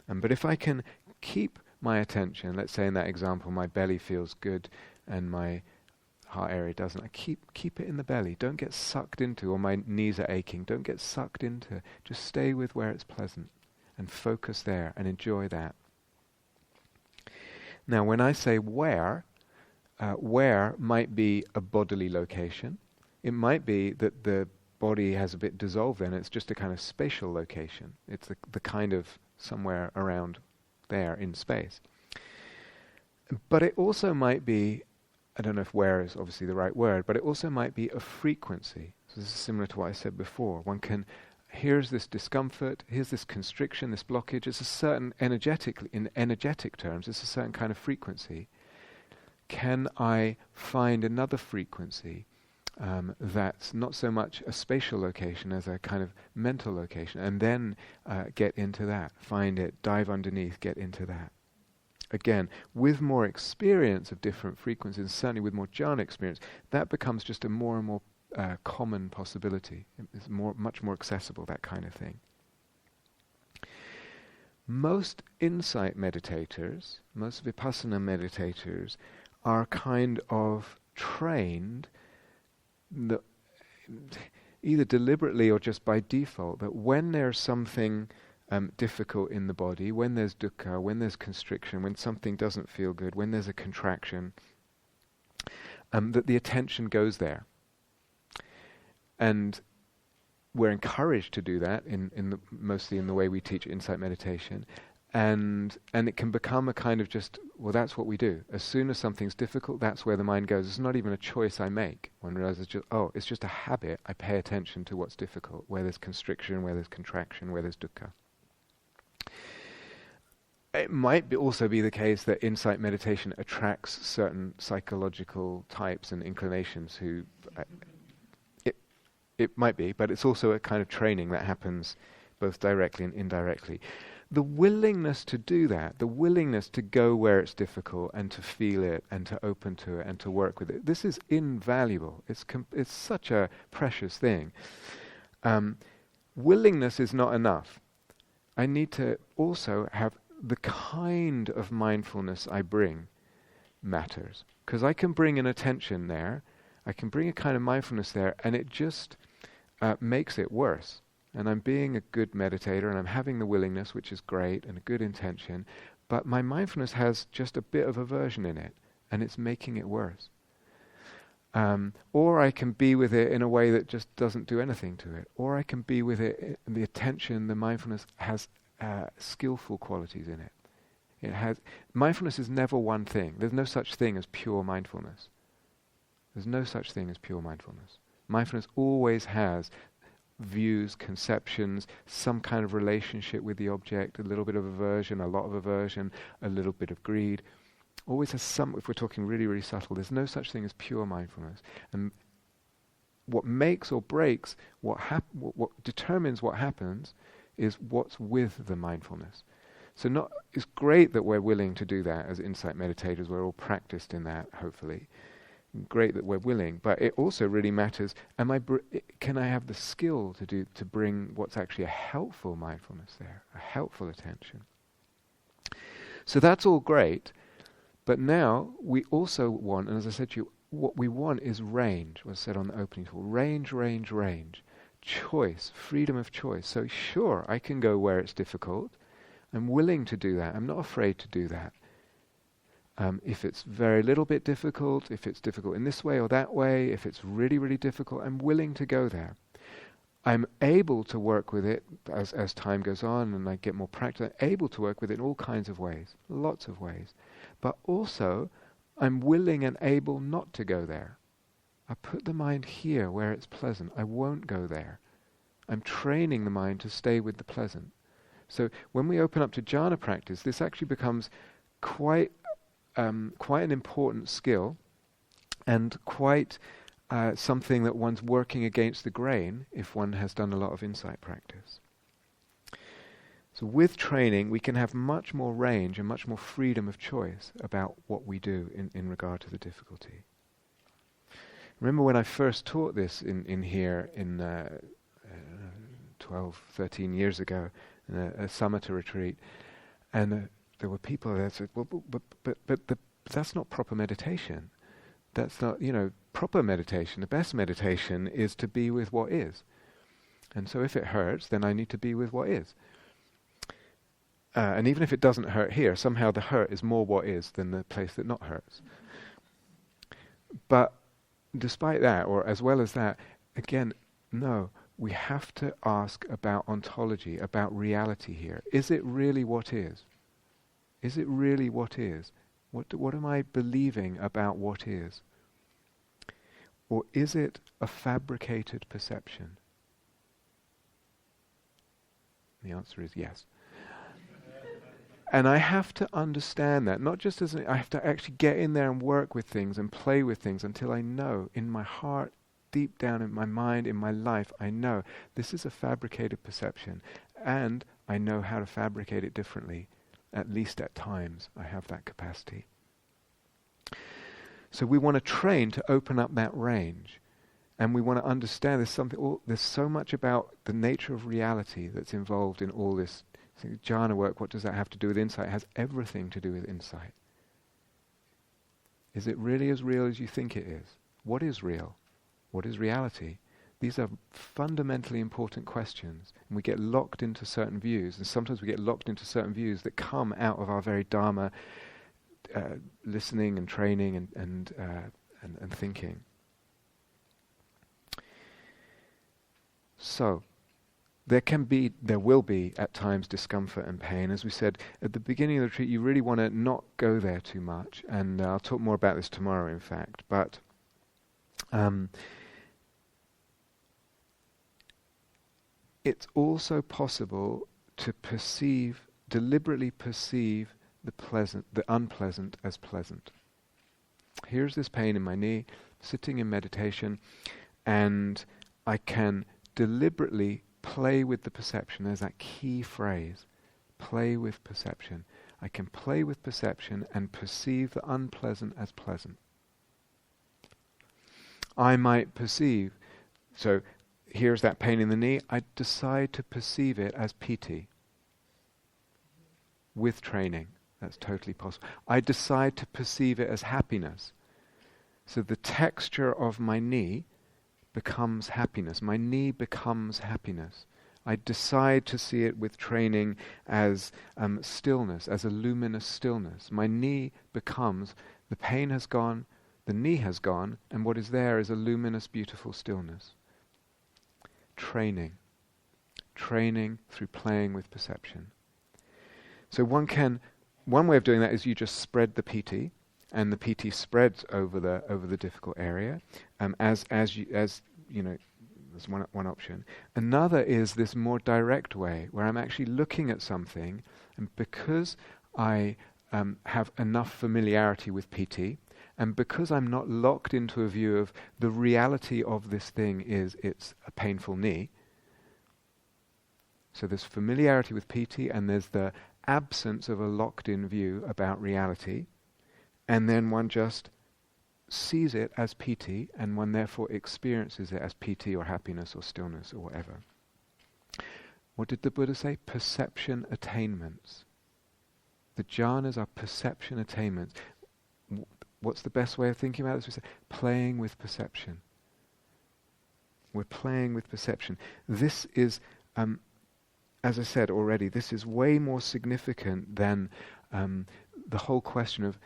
But if I can keep my attention, let's say in that example, my belly feels good and my heart area doesn't, I keep it in the belly. Don't get sucked into, or my knees are aching, don't get sucked into. Just stay with where it's pleasant and focus there and enjoy that. Now when I say where, where might be a bodily location. It might be that the body has a bit dissolved and it's just a kind of spatial location. It's the kind of somewhere around there in space. But it also might be, I don't know if where is obviously the right word, but it also might be a frequency. So this is similar to what I said before. Here's this discomfort, here's this constriction, this blockage. It's a certain in energetic terms, it's a certain kind of frequency. Can I find another frequency that's not so much a spatial location as a kind of mental location, and then get into that, find it, dive underneath, get into that. Again, with more experience of different frequencies, certainly with more jhana experience, that becomes just a more and more common possibility. It's much more accessible, that kind of thing. Most insight meditators, most vipassana meditators, are kind of trained, either deliberately or just by default, that when there's something difficult in the body, when there's dukkha, when there's constriction, when something doesn't feel good, when there's a contraction, that the attention goes there. And we're encouraged to do that mostly in the way we teach insight meditation, and it can become a kind of just, well, that's what we do. As soon as something's difficult, that's where the mind goes. It's not even a choice I make. One realizes it's just a habit. I pay attention to what's difficult, where there's constriction, where there's contraction, where there's dukkha. It might also be the case that insight meditation attracts certain psychological types and inclinations who... It might be, but it's also a kind of training that happens both directly and indirectly. The willingness to do that, the willingness to go where it's difficult and to feel it and to open to it and to work with it, this is invaluable. It's such a precious thing. Willingness is not enough. I need to also have the kind of mindfulness I bring matters. Because I can bring an attention there, I can bring a kind of mindfulness there, and it just makes it worse. And I'm being a good meditator, and I'm having the willingness, which is great, and a good intention, but my mindfulness has just a bit of aversion in it, and it's making it worse. Or I can be with it in a way that just doesn't do anything to it. Or I can be with it, and the attention, the mindfulness has skillful qualities in it. Mindfulness is never one thing. There's no such thing as pure mindfulness. There's no such thing as pure mindfulness. Mindfulness always has views, conceptions, some kind of relationship with the object, a little bit of aversion, a lot of aversion, a little bit of greed. Always has some, if we're talking really, really subtle, there's no such thing as pure mindfulness. And what makes or breaks, what determines what happens, is what's with the mindfulness. So it's great that we're willing to do that as insight meditators. We're all practiced in that, hopefully. Great that we're willing, but it also really matters. Can I have the skill to bring what's actually a helpful mindfulness there, a helpful attention? So that's all great, but now we also want, and as I said to you, what we want is range. Was said on the opening talk: range, range, range, choice, freedom of choice. So sure, I can go where it's difficult. I'm willing to do that. I'm not afraid to do that. If it's very little bit difficult, if it's difficult in this way or that way, if it's really, really difficult, I'm willing to go there. I'm able to work with it as time goes on and I get more practice. I'm able to work with it in all kinds of ways, lots of ways. But also, I'm willing and able not to go there. I put the mind here where it's pleasant. I won't go there. I'm training the mind to stay with the pleasant. So when we open up to jhana practice, this actually becomes quite an important skill, and quite something that one's working against the grain if one has done a lot of insight practice. So with training, we can have much more range and much more freedom of choice about what we do in regard to the difficulty. Remember when I first taught this in here 12, 13 years ago, in a samatha retreat, and there were people that said, well, but that's not proper meditation. That's not, proper meditation. The best meditation is to be with what is. And so if it hurts, then I need to be with what is. And even if it doesn't hurt here, somehow the hurt is more what is than the place that not hurts. But despite that, or as well as that, again, no, we have to ask about ontology, about reality here. Is it really what is? Is it really what is? What am I believing about what is? Or is it a fabricated perception? The answer is yes. And I have to understand that, not just as I have to actually get in there and work with things and play with things until I know in my heart, deep down in my mind, in my life, I know this is a fabricated perception, and I know how to fabricate it differently. At least at times I have that capacity. So we want to train to open up that range, and we want to understand there's so much about the nature of reality that's involved in all this jhana work. What does that have to do with insight? It has everything to do with insight. Is it really as real as you think it is? What is real? What is reality? These are fundamentally important questions, and we get locked into certain views, and sometimes we get locked into certain views that come out of our very dharma, listening and training and thinking. So, there will be at times discomfort and pain. As we said at the beginning of the retreat, you really want to not go there too much, and I'll talk more about this tomorrow, in fact. But it's also possible to deliberately perceive the unpleasant as pleasant. Here's this pain in my knee, sitting in meditation, and I can deliberately play with the perception. There's that key phrase, play with perception. I can play with perception and perceive the unpleasant as pleasant. I might perceive, so here's that pain in the knee, I decide to perceive it as piti. With training, that's totally possible. I decide to perceive it as happiness. So the texture of my knee becomes happiness. My knee becomes happiness. I decide to see it with training as stillness, as a luminous stillness. My knee becomes, the pain has gone, the knee has gone, and what is there is a luminous, beautiful stillness. Training through playing with perception. So one way of doing that is you just spread the piti, and the piti spreads over the difficult area, as you know. That's one option. Another is this more direct way, where I'm actually looking at something, and because I have enough familiarity with piti, and because I'm not locked into a view of the reality of this thing is it's a painful knee. So there's familiarity with piti, and there's the absence of a locked-in view about reality, and then one just sees it as piti, and one therefore experiences it as piti or happiness or stillness or whatever. What did the Buddha say? Perception attainments. The jhanas are perception attainments. What's the best way of thinking about this? We say, playing with perception. We're playing with perception. This is, as I said already, this is way more significant than the whole question of,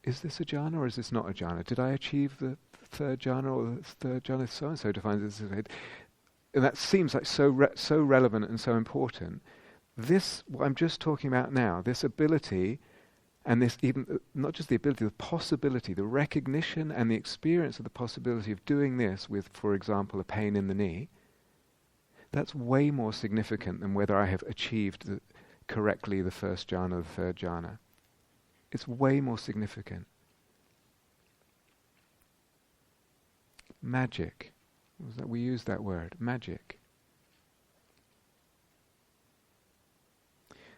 is this a jhana or is this not a jhana? Did I achieve the third jhana, or the third jhana so-and-so defines this as it? And that seems like so relevant and so important. This, what I'm just talking about now, this ability, and this even, not just the ability, the possibility, the recognition and the experience of the possibility of doing this with, for example, a pain in the knee, that's way more significant than whether I have achieved correctly the first jhana or the third jhana. It's way more significant. Magic. We use that word, magic.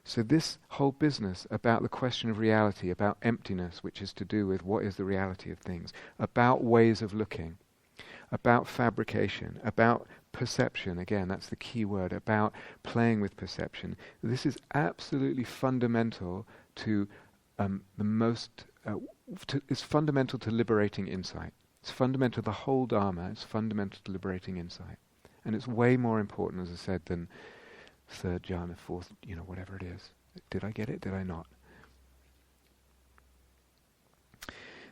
So this whole business about the question of reality, about emptiness, which is to do with what is the reality of things, about ways of looking, about fabrication, about perception, again, that's the key word, about playing with perception. This is absolutely fundamental to it's fundamental to liberating insight. It's fundamental to the whole Dharma. It's fundamental to liberating insight. And it's way more important, as I said, than third jhana, fourth, whatever it is. Did I get it? Did I not?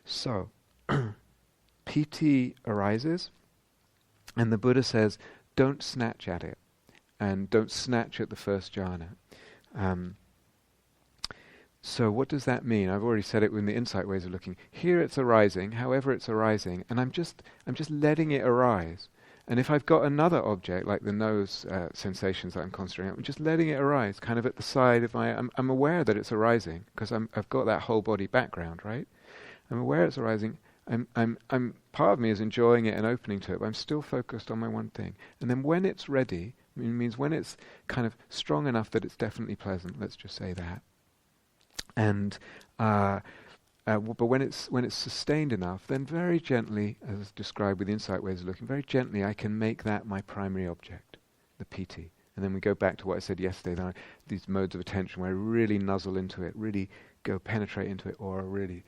So, Piti arises, and the Buddha says, don't snatch at it, and don't snatch at the first jhana. So what does that mean? I've already said it in the insight ways of looking. Here it's arising, however it's arising, and I'm just letting it arise. And if I've got another object, like the nose sensations that I'm concentrating on, I'm just letting it arise, kind of at the side of I'm aware that it's arising, because I've got that whole body background, right? I'm aware it's arising. I'm part of me is enjoying it and opening to it, but I'm still focused on my one thing. And then when it's ready, it means when it's kind of strong enough that it's definitely pleasant, let's just say that. And but when it's sustained enough, then very gently, as described with insight ways of looking, very gently I can make that my primary object, the piti. And then we go back to what I said yesterday, that these modes of attention where I really nuzzle into it, really go penetrate into it, or really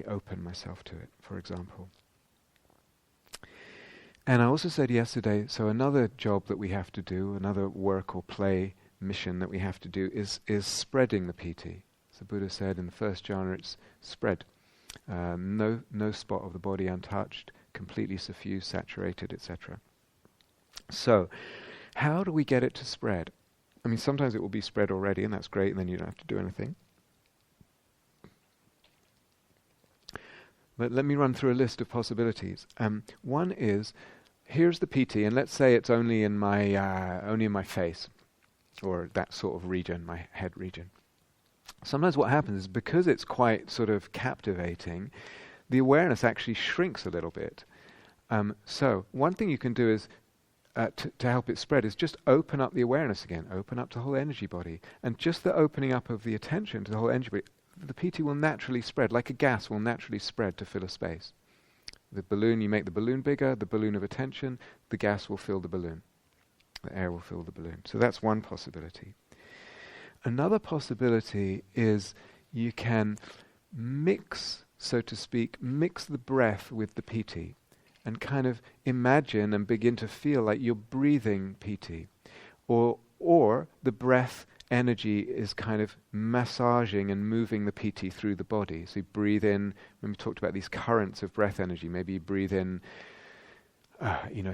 open myself to it, for example. And I also said yesterday, so another job that we have to do, another work or play mission that we have to do is spreading the piti. The Buddha said in the first jhana it's spread. No spot of the body untouched, completely suffused, saturated, etc. So, how do we get it to spread? I mean, sometimes it will be spread already, and that's great, and then you don't have to do anything. But let me run through a list of possibilities. One is, here's the piti, and let's say it's only in my face, or that sort of region, my head region. Sometimes what happens is, because it's quite sort of captivating, the awareness actually shrinks a little bit. So one thing you can do is, to help it spread, is just open up the awareness again, open up to the whole energy body. And just the opening up of the attention to the whole energy body, the piti will naturally spread, like a gas will naturally spread to fill a space. The balloon, you make the balloon bigger, the balloon of attention, the gas will fill the balloon. The air will fill the balloon. So that's one possibility. Another possibility is you can mix, so to speak, mix the breath with the piti and kind of imagine and begin to feel like you're breathing piti. Or the breath energy is kind of massaging and moving the piti through the body. So you breathe in, when we talked about these currents of breath energy, maybe you breathe in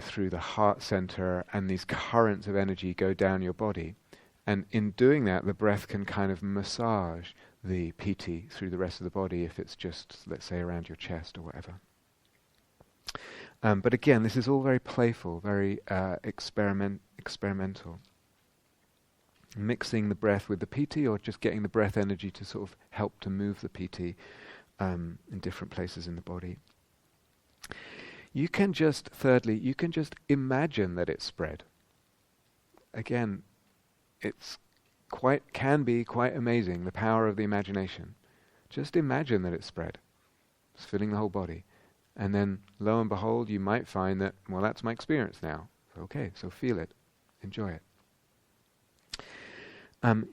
through the heart center, and these currents of energy go down your body. And in doing that, the breath can kind of massage the piti through the rest of the body if it's just, let's say, around your chest or whatever. But again, this is all very playful, very experimental. Mixing the breath with the piti, or just getting the breath energy to sort of help to move the piti in different places in the body. Thirdly, you can just imagine that it's spread. Again, can be quite amazing, the power of the imagination. Just imagine that it's spread. It's filling the whole body. And then, lo and behold, you might find that, well, that's my experience now. Okay, so feel it. Enjoy it.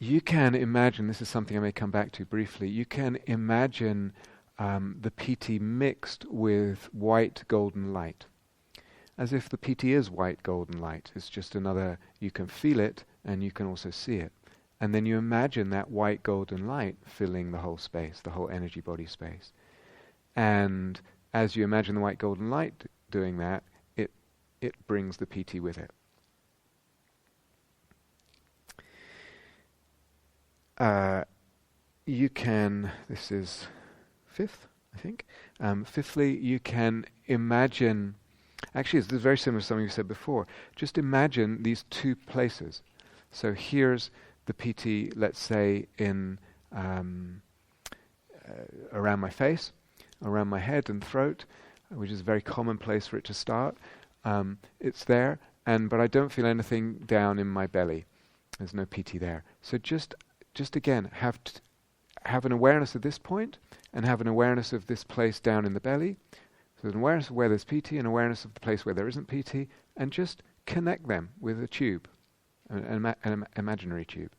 You can imagine, this is something I may come back to briefly, you can imagine the piti mixed with white golden light. As if the piti is white golden light. It's just another, you can feel it, and you can also see it. And then you imagine that white golden light filling the whole space, the whole energy body space. And as you imagine the white golden light doing that, it brings the piti with it. You can, this is fifth, I think. Fifthly, you can imagine, actually it's very similar to something you said before, just imagine these two places. So here's the piti, let's say, in around my face, around my head and throat, which is a very common place for it to start. It's there, but I don't feel anything down in my belly. There's no piti there. So just again, have an awareness of this point, and have an awareness of this place down in the belly. So an awareness of where there's piti, an awareness of the place where there isn't piti, and just connect them with a tube, an imaginary tube.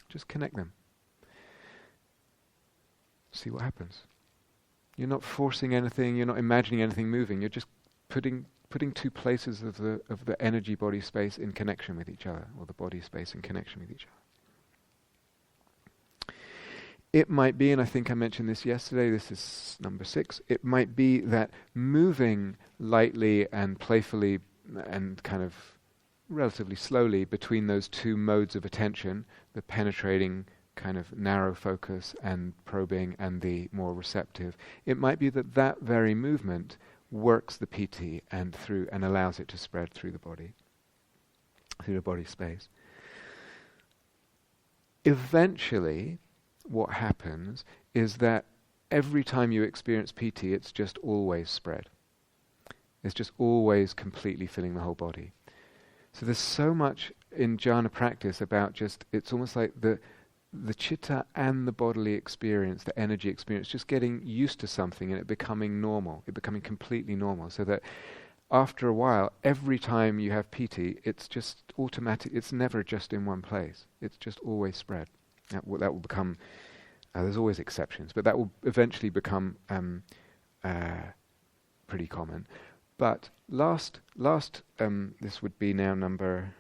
Just connect them. See what happens. You're not forcing anything, you're not imagining anything moving, you're just putting two places of the energy body space in connection with each other, or the body space in connection with each other. It might be, and I think I mentioned this yesterday, this is number 6, it might be that moving lightly and playfully and kind of relatively slowly between those two modes of attention, the penetrating kind of narrow focus and probing and the more receptive, it might be that that very movement works the piti and allows it to spread through the body space. Eventually, what happens is that every time you experience piti, it's just always spread. It's just always completely filling the whole body. So there's so much in jhana practice about just, it's almost like the chitta and the bodily experience, the energy experience, just getting used to something and it becoming normal, it becoming completely normal, so that after a while, every time you have piti, it's just automatic, it's never just in one place, it's just always spread. That will become, there's always exceptions, but that will eventually become pretty common. But last, this would be now number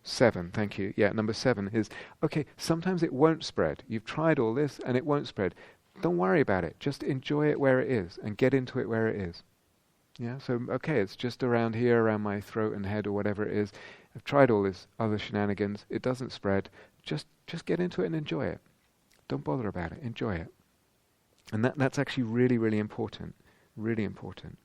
7, thank you. Yeah, number 7 is, okay, sometimes it won't spread. You've tried all this and it won't spread. Don't worry about it. Just enjoy it where it is and get into it where it is. Yeah, so, okay, it's just around here, around my throat and head or whatever it is. I've tried all this other shenanigans. It doesn't spread. Just get into it and enjoy it. Don't bother about it. Enjoy it. And that's actually really, really important. Really important.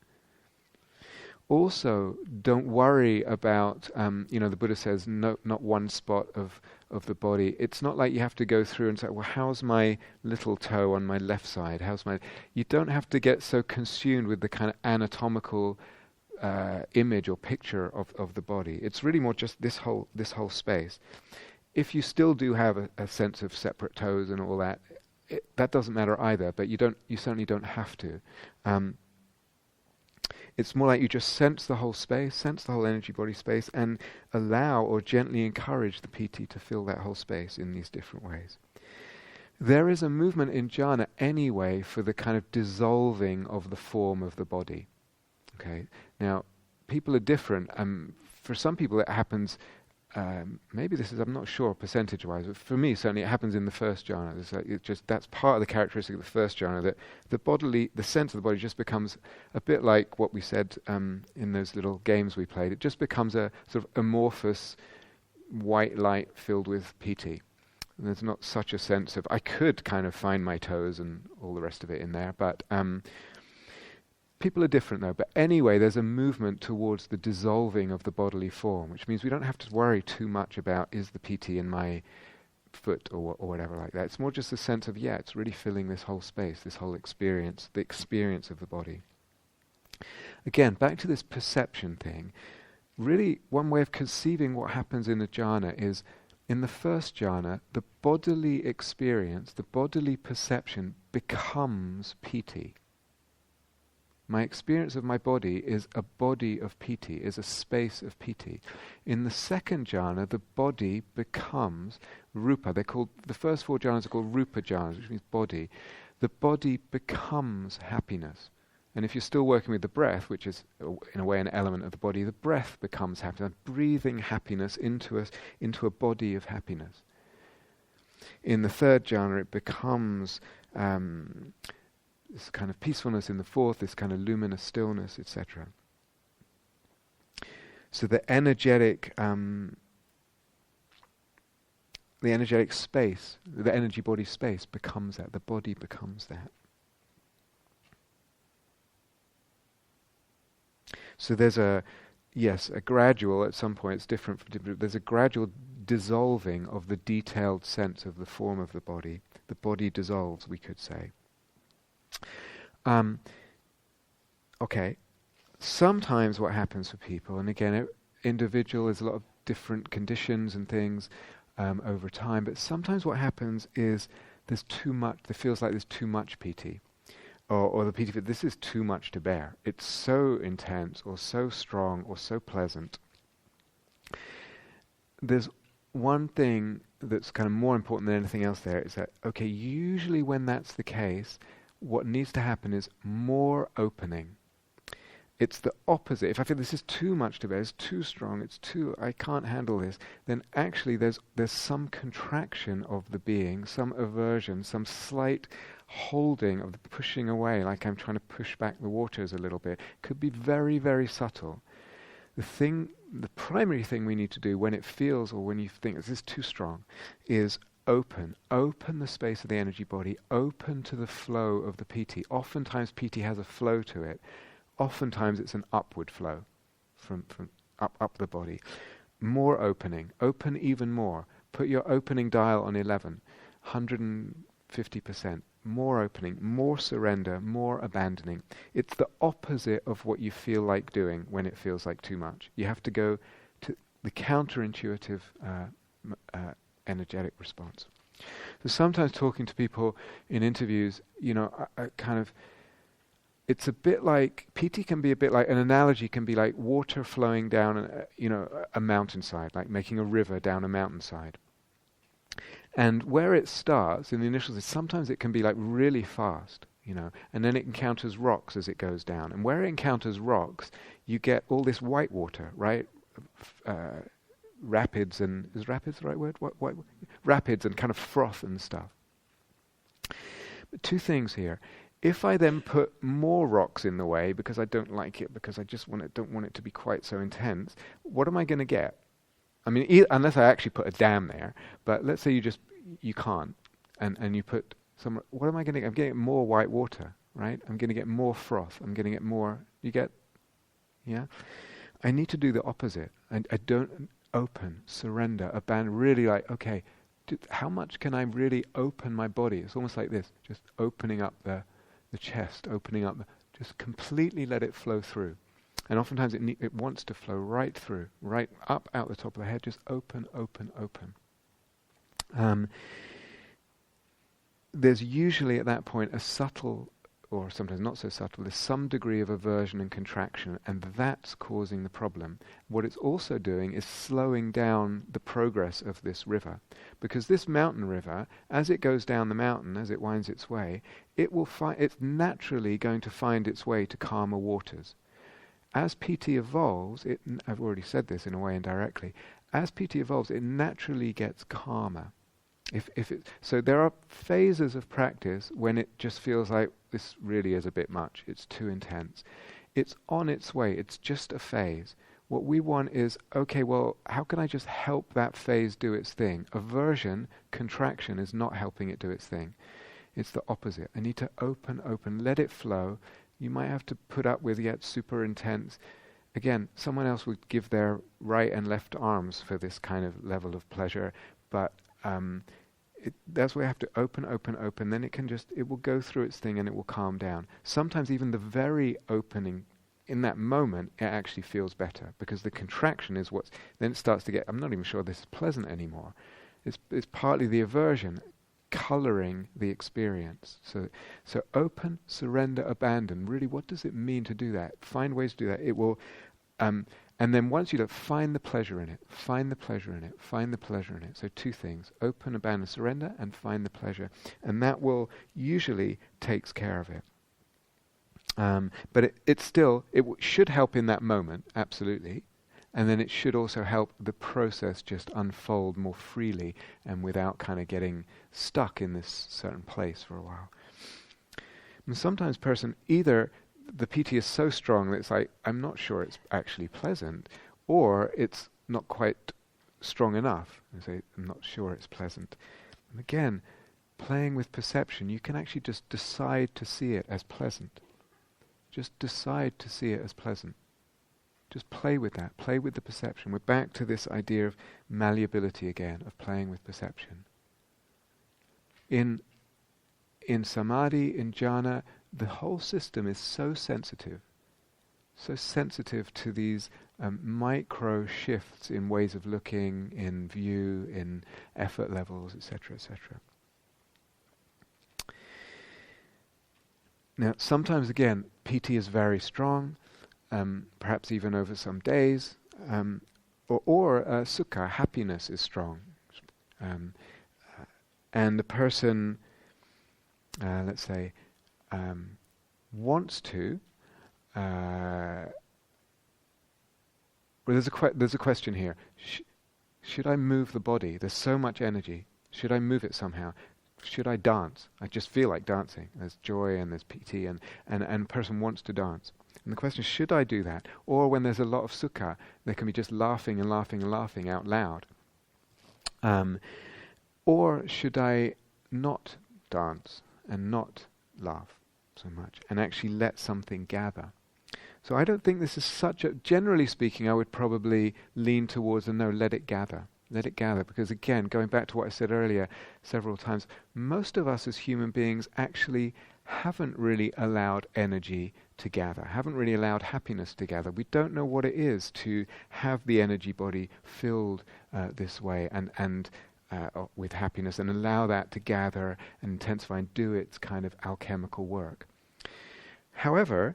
Also, don't worry about, the Buddha says, no, not one spot of the body. It's not like you have to go through and say, well, how's my little toe on my left side? You don't have to get so consumed with the kind of anatomical image or picture of the body. It's really more just this whole space. If you still do have a sense of separate toes and all that, that doesn't matter either, but you certainly don't have to. It's more like you just sense the whole space, sense the whole energy body space, and allow or gently encourage the piti to fill that whole space in these different ways. There is a movement in jhana anyway for the kind of dissolving of the form of the body. Okay. Now, people are different. For some people it happens, maybe this is, I'm not sure percentage-wise, but for me certainly it happens in the first jhana. That's part of the characteristic of the first jhana, that the sense of the body just becomes a bit like what we said in those little games we played. It just becomes a sort of amorphous white light filled with piti. And there's not such a sense of, I could kind of find my toes and all the rest of it in there, but people are different though. But anyway, there's a movement towards the dissolving of the bodily form, which means we don't have to worry too much about, is the piti in my foot or whatever like that. It's more just a sense of, it's really filling this whole space, this whole experience, the experience of the body. Again, back to this perception thing. Really, one way of conceiving what happens in a jhana is, in the first jhana, the bodily experience, the bodily perception becomes piti. My experience of my body is a body of piti, is a space of piti. In the second jhana, the body becomes rupa. The first 4 jhanas are called rupa jhanas, which means body. The body becomes happiness. And if you're still working with the breath, which is in a way an element of the body, the breath becomes happiness, breathing happiness into a body of happiness. In the third jhana, it becomes this kind of peacefulness. In the fourth, this kind of luminous stillness, etc. So the energetic space, the energy body space becomes that. The body becomes that. So there's a gradual, at some point it's different, there's a gradual dissolving of the detailed sense of the form of the body. The body dissolves, we could say. Okay, sometimes what happens for people, and again, individual, there's a lot of different conditions and things over time, but sometimes what happens is there's too much, it feels like there's too much piti. Or the piti, this is too much to bear. It's so intense, or so strong, or so pleasant. There's one thing that's kind of more important than anything else there, is that, okay, usually when that's the case, what needs to happen is more opening. It's the opposite. If I feel this is too much to bear, it's too strong, I can't handle this, then actually there's some contraction of the being, some aversion, some slight holding of the pushing away, like I'm trying to push back the waters a little bit. Could be very, very subtle. The primary thing we need to do when it feels, or when you think this is too strong, is open the space of the energy body, open to the flow of the Piti. Oftentimes Piti has a flow to it. Oftentimes it's an upward flow from up the body. More opening, open even more. Put your opening dial on 11, 150%. More opening, more surrender, more abandoning. It's the opposite of what you feel like doing when it feels like too much. You have to go to the counterintuitive energetic response. So sometimes talking to people in interviews, it's a bit like, Piti can be a bit like, an analogy can be like water flowing down, a mountainside, like making a river down a mountainside. And where it starts, in the initial stage, sometimes it can be like really fast, and then it encounters rocks as it goes down. And where it encounters rocks, you get all this white water, right? Rapids and, is rapids the right word? What? Rapids and kind of froth and stuff. But two things here. If I then put more rocks in the way because I don't like it, because I just don't want it to be quite so intense, what am I going to get? I mean, unless I actually put a dam there, but let's say you can't, and you put some, what am I going to get? I'm getting more white water, right? I'm going to get more froth. I'm going to get more, you get, yeah? I need to do the opposite. I don't open, surrender, abandon, really like, okay, how much can I really open my body? It's almost like this, just opening up the chest, opening up, just completely let it flow through. And oftentimes it wants to flow right through, right up out the top of the head, just open, open, open. There's usually at that point a subtle, or sometimes not so subtle, there's some degree of aversion and contraction, and that's causing the problem. What it's also doing is slowing down the progress of this river. Because this mountain river, as it goes down the mountain, as it winds its way, it's naturally going to find its way to calmer waters. As Piti evolves, I've already said this in a way indirectly, as Piti evolves, it naturally gets calmer. So there are phases of practice when it just feels like this really is a bit much, it's too intense. It's on its way, it's just a phase. What we want is, okay, well, how can I just help that phase do its thing? Aversion, contraction is not helping it do its thing. It's the opposite. I need to open, let it flow. You might have to put up with yet super intense. Again, someone else would give their right and left arms for this kind of level of pleasure, but that's where you have to open. Then it will go through its thing and it will calm down. Sometimes even the very opening, in that moment, it actually feels better because the contraction is then it starts to get, I'm not even sure this is pleasant anymore. It's partly the aversion coloring the experience. So open, surrender, abandon. Really, what does it mean to do that? Find ways to do that. It will, and then once you do, find the pleasure in it. Find the pleasure in it. Find the pleasure in it. So two things: open, abandon, surrender, and find the pleasure. And that will usually takes care of it. But it should help in that moment, absolutely. And then it should also help the process just unfold more freely and without kind of getting stuck in this certain place for a while. And sometimes either the Piti is so strong that it's like, I'm not sure it's actually pleasant, or it's not quite strong enough. And say, I'm not sure it's pleasant. And again, playing with perception, you can actually just decide to see it as pleasant. Just decide to see it as pleasant. Just play with that. Play with the perception. We're back to this idea of malleability again, of playing with perception. In samadhi, in jhana, the whole system is so sensitive to these micro shifts in ways of looking, in view, in effort levels, etc., etc. Now, sometimes again, Piti is very strong. Perhaps even over some days, or sukha, happiness is strong, and the person, let's say, wants to, well, there's a question here. Should I move the body? There's so much energy. Should I move it somehow? Should I dance? I just feel like dancing. There's joy and there's piti, and a person wants to dance. And the question is, should I do that? Or when there's a lot of sukha, they can be just laughing and laughing and laughing out loud. Or should I not dance and not laugh so much and actually let something gather? So I don't think this is generally speaking, I would probably lean towards a no, let it gather. Let it gather, because again, going back to what I said earlier several times, most of us as human beings actually haven't really allowed energy to gather, haven't really allowed happiness to gather. We don't know what it is to have the energy body filled this way and with happiness, and allow that to gather and intensify and do its kind of alchemical work. However,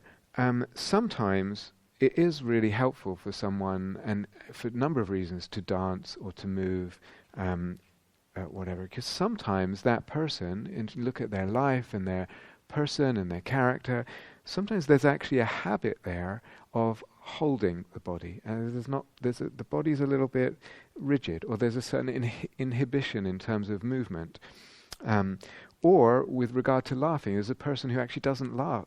sometimes it is really helpful for someone, and for a number of reasons, to dance or to move, whatever. Because sometimes that person, and look at their life and their person and their character, sometimes there's actually a habit there of holding the body. The body's a little bit rigid, or there's a certain inhibition in terms of movement. Or with regard to laughing, there's a person who actually doesn't laugh,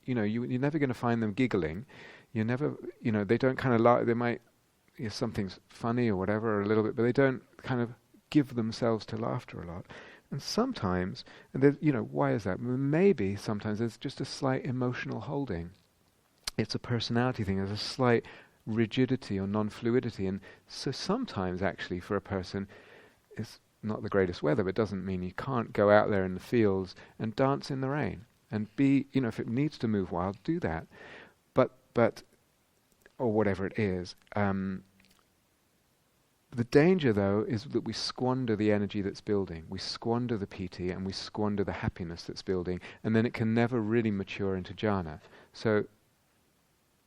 you're never going to find them giggling. You never, they don't kind of laugh. They might, something's funny or whatever, or a little bit, but they don't kind of give themselves to laughter a lot. And sometimes, why is that? Maybe sometimes there's just a slight emotional holding. It's a personality thing. There's a slight rigidity or non-fluidity. And so sometimes, actually, for a person, it's not the greatest weather, but it doesn't mean you can't go out there in the fields and dance in the rain. And be, if it needs to move wild, do that. But or whatever it is. The danger, though, is that we squander the energy that's building. We squander the piti, and we squander the happiness that's building, and then it can never really mature into jhana. So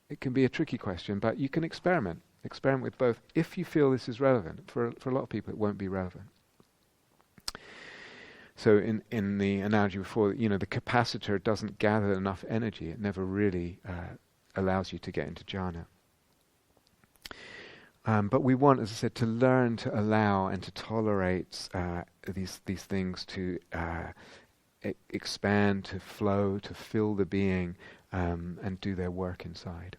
it can be a tricky question, but you can experiment. Experiment with both if you feel this is relevant. For a lot of people, it won't be relevant. So in the analogy before, the capacitor doesn't gather enough energy. It never really allows you to get into jhana. But we want, as I said, to learn to allow and to tolerate these things to expand, to flow, to fill the being, and do their work inside.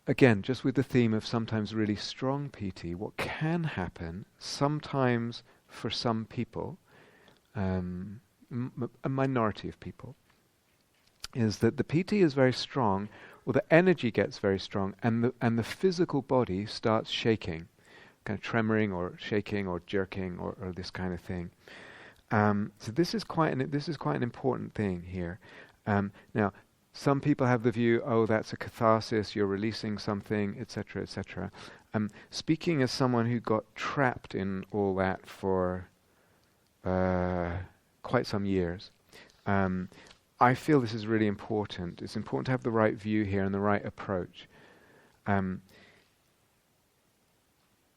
Again, just with the theme of sometimes really strong piti, what can happen sometimes for some people, a minority of people, is that the piti is very strong, or the energy gets very strong, and the physical body starts shaking, kind of tremoring or shaking or jerking or this kind of thing. So this is quite an important thing here. Now, some people have the view, that's a catharsis, you're releasing something, etc., etc. Speaking as someone who got trapped in all that for quite some years, I feel this is really important. It's important to have the right view here and the right approach.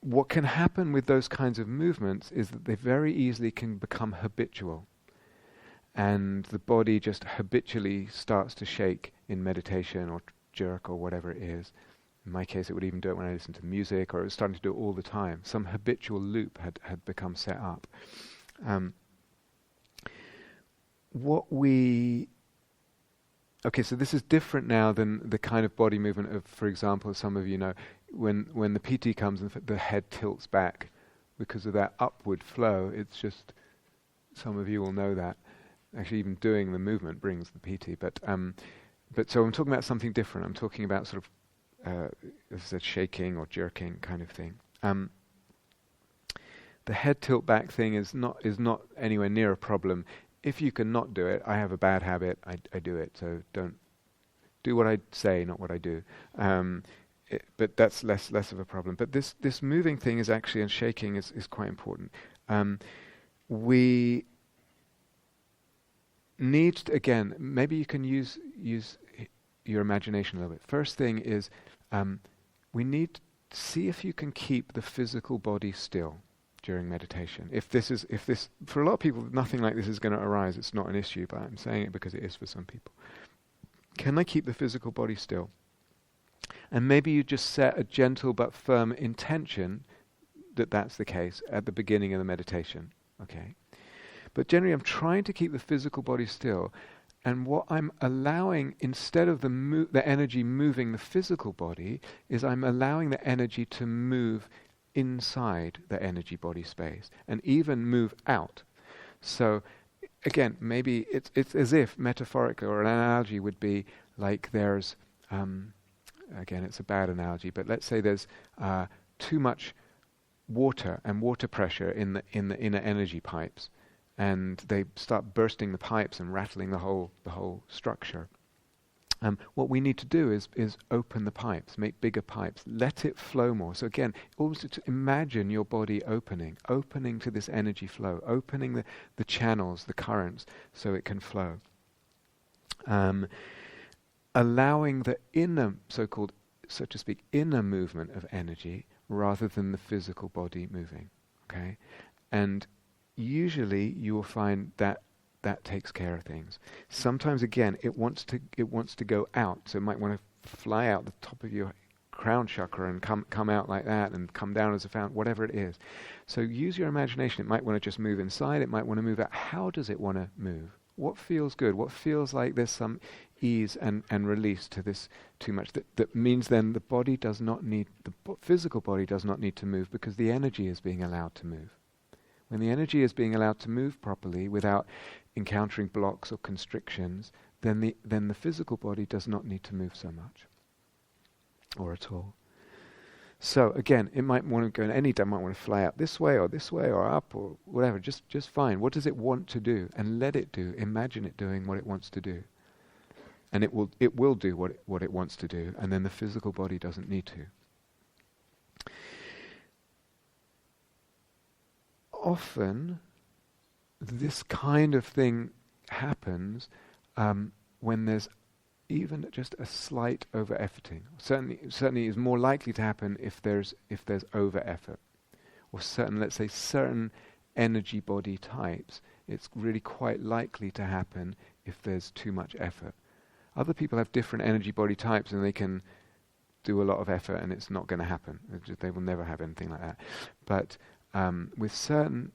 What can happen with those kinds of movements is that they very easily can become habitual. And the body just habitually starts to shake in meditation or jerk or whatever it is. In my case, it would even do it when I listen to music, or it was starting to do it all the time. Some habitual loop had become set up. So this is different now than the kind of body movement of, for example, some of you know, when the piti comes and the head tilts back because of that upward flow. It's just, some of you will know that. Actually, even doing the movement brings the piti. But so I'm talking about something different. I'm talking about sort of, as I said, shaking or jerking kind of thing. The head tilt back thing is not anywhere near a problem. If you can not do it, I have a bad habit. I do it. So don't do what I say, not what I do. But that's less of a problem. But this moving thing is actually, and shaking is quite important. We need to, again, maybe you can use your imagination a little bit. First thing is, we need to see if you can keep the physical body still during meditation. If this for a lot of people, nothing like this is going to arise. It's not an issue, but I'm saying it because it is for some people. can I keep the physical body still? And maybe you just set a gentle but firm intention that that's the case at the beginning of the meditation. Okay. But generally I'm trying to keep the physical body still, and what I'm allowing, instead of the energy moving the physical body, is I'm allowing the energy to move inside the energy body space and even move out. So again, maybe it's as if metaphorically, or an analogy would be like there's again, it's a bad analogy, but let's say there's too much water and water pressure in the inner energy pipes, and they start bursting the pipes and rattling the whole structure. What we need to do is open the pipes, make bigger pipes, let it flow more. So again, almost to imagine your body opening to this energy flow, opening the channels, the currents, so it can flow. Allowing the inner, so-called, so to speak, inner movement of energy rather than the physical body moving. Okay, and usually you will find that takes care of things. Sometimes again it wants to go out, so it might want to fly out the top of your crown chakra and come out like that and come down as a fountain, whatever it is. So use your imagination. It might want to just move inside, it might want to move out. How does it want to move? What feels good? What feels like there's some ease and release to this too much? That means then the body does not need, the physical body does not need to move, because the energy is being allowed to move. When the energy is being allowed to move properly without encountering blocks or constrictions, then the physical body does not need to move so much, or at all. So again, it might want to go in any time, might want to fly up this way or up or whatever. Just fine. What does it want to do? And let it do. Imagine it doing what it wants to do. And it will do what it wants to do, and then the physical body doesn't need to. Often this kind of thing happens when there's even just a slight over-efforting. Certainly is more likely to happen if there's over-effort. Or let's say certain energy body types, it's really quite likely to happen if there's too much effort. Other people have different energy body types and they can do a lot of effort and it's not going to happen. They will never have anything like that. But with certain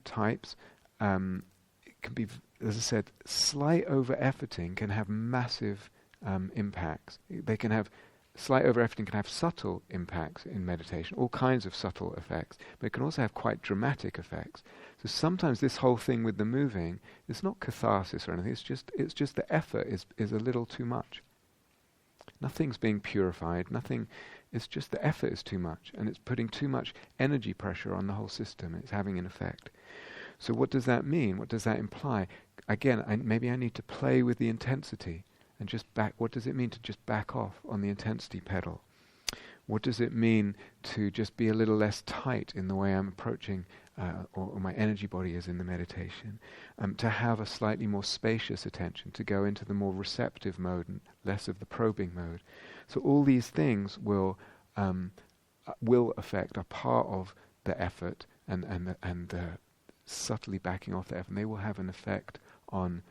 types, it can be, as I said, slight over-efforting can have massive impacts. Slight over-efforting can have subtle impacts in meditation, all kinds of subtle effects, but it can also have quite dramatic effects. So sometimes this whole thing with the moving, it's not catharsis or anything, it's just the effort is a little too much. Nothing's being purified, it's just the effort is too much, and it's putting too much energy pressure on the whole system, it's having an effect. So what does that mean? What does that imply? Again, maybe I need to play with the intensity and just back. What does it mean to just back off on the intensity pedal? What does it mean to just be a little less tight in the way I'm approaching, or my energy body is in the meditation? To have a slightly more spacious attention, to go into the more receptive mode and less of the probing mode. So all these things will affect, are part of the effort and subtly backing off the effort, and they will have an effect on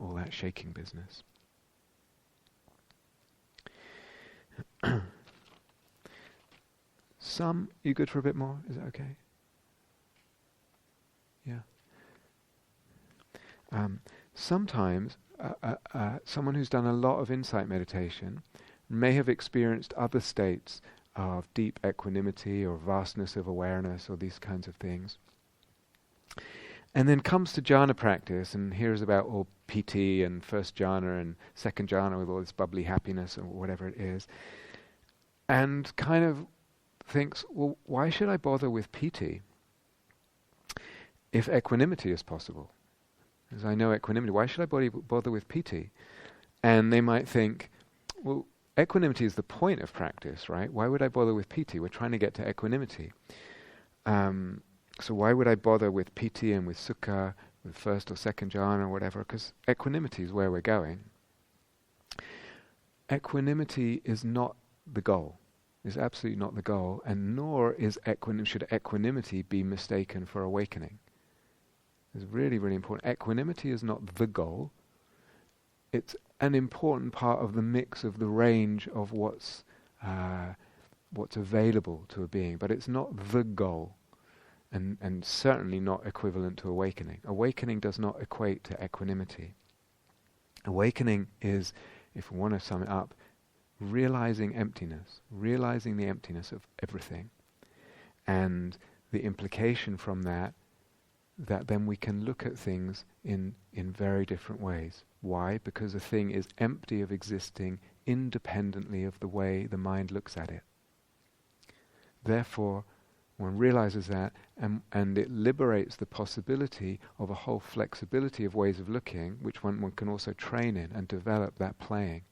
all that shaking business. You good for a bit more? Is that okay? Yeah. Sometimes someone who's done a lot of insight meditation may have experienced other states of deep equanimity or vastness of awareness or these kinds of things. And then comes to jhana practice and hears about all Piti and first jhana and second jhana with all this bubbly happiness or whatever it is, and kind of thinks, well, why should I bother with Piti if equanimity is possible? As I know equanimity, why should I bother with Piti? And they might think, well, equanimity is the point of practice, right? Why would I bother with Piti? We're trying to get to equanimity. So why would I bother with Piti and with sukha, with first or second jhana or whatever? Because equanimity is where we're going. Equanimity is not the goal. It's absolutely not the goal, and nor should equanimity be mistaken for awakening. It's really, really important. Equanimity is not the goal. It's an important part of the mix of the range of what's available to a being, but it's not the goal, and certainly not equivalent to awakening. Awakening does not equate to equanimity. Awakening is, if we want to sum it up, realizing emptiness, realizing the emptiness of everything, and the implication from that then we can look at things in very different ways. Why? Because a thing is empty of existing independently of the way the mind looks at it. Therefore, one realizes that, and it liberates the possibility of a whole flexibility of ways of looking, which one can also train in and develop that playing.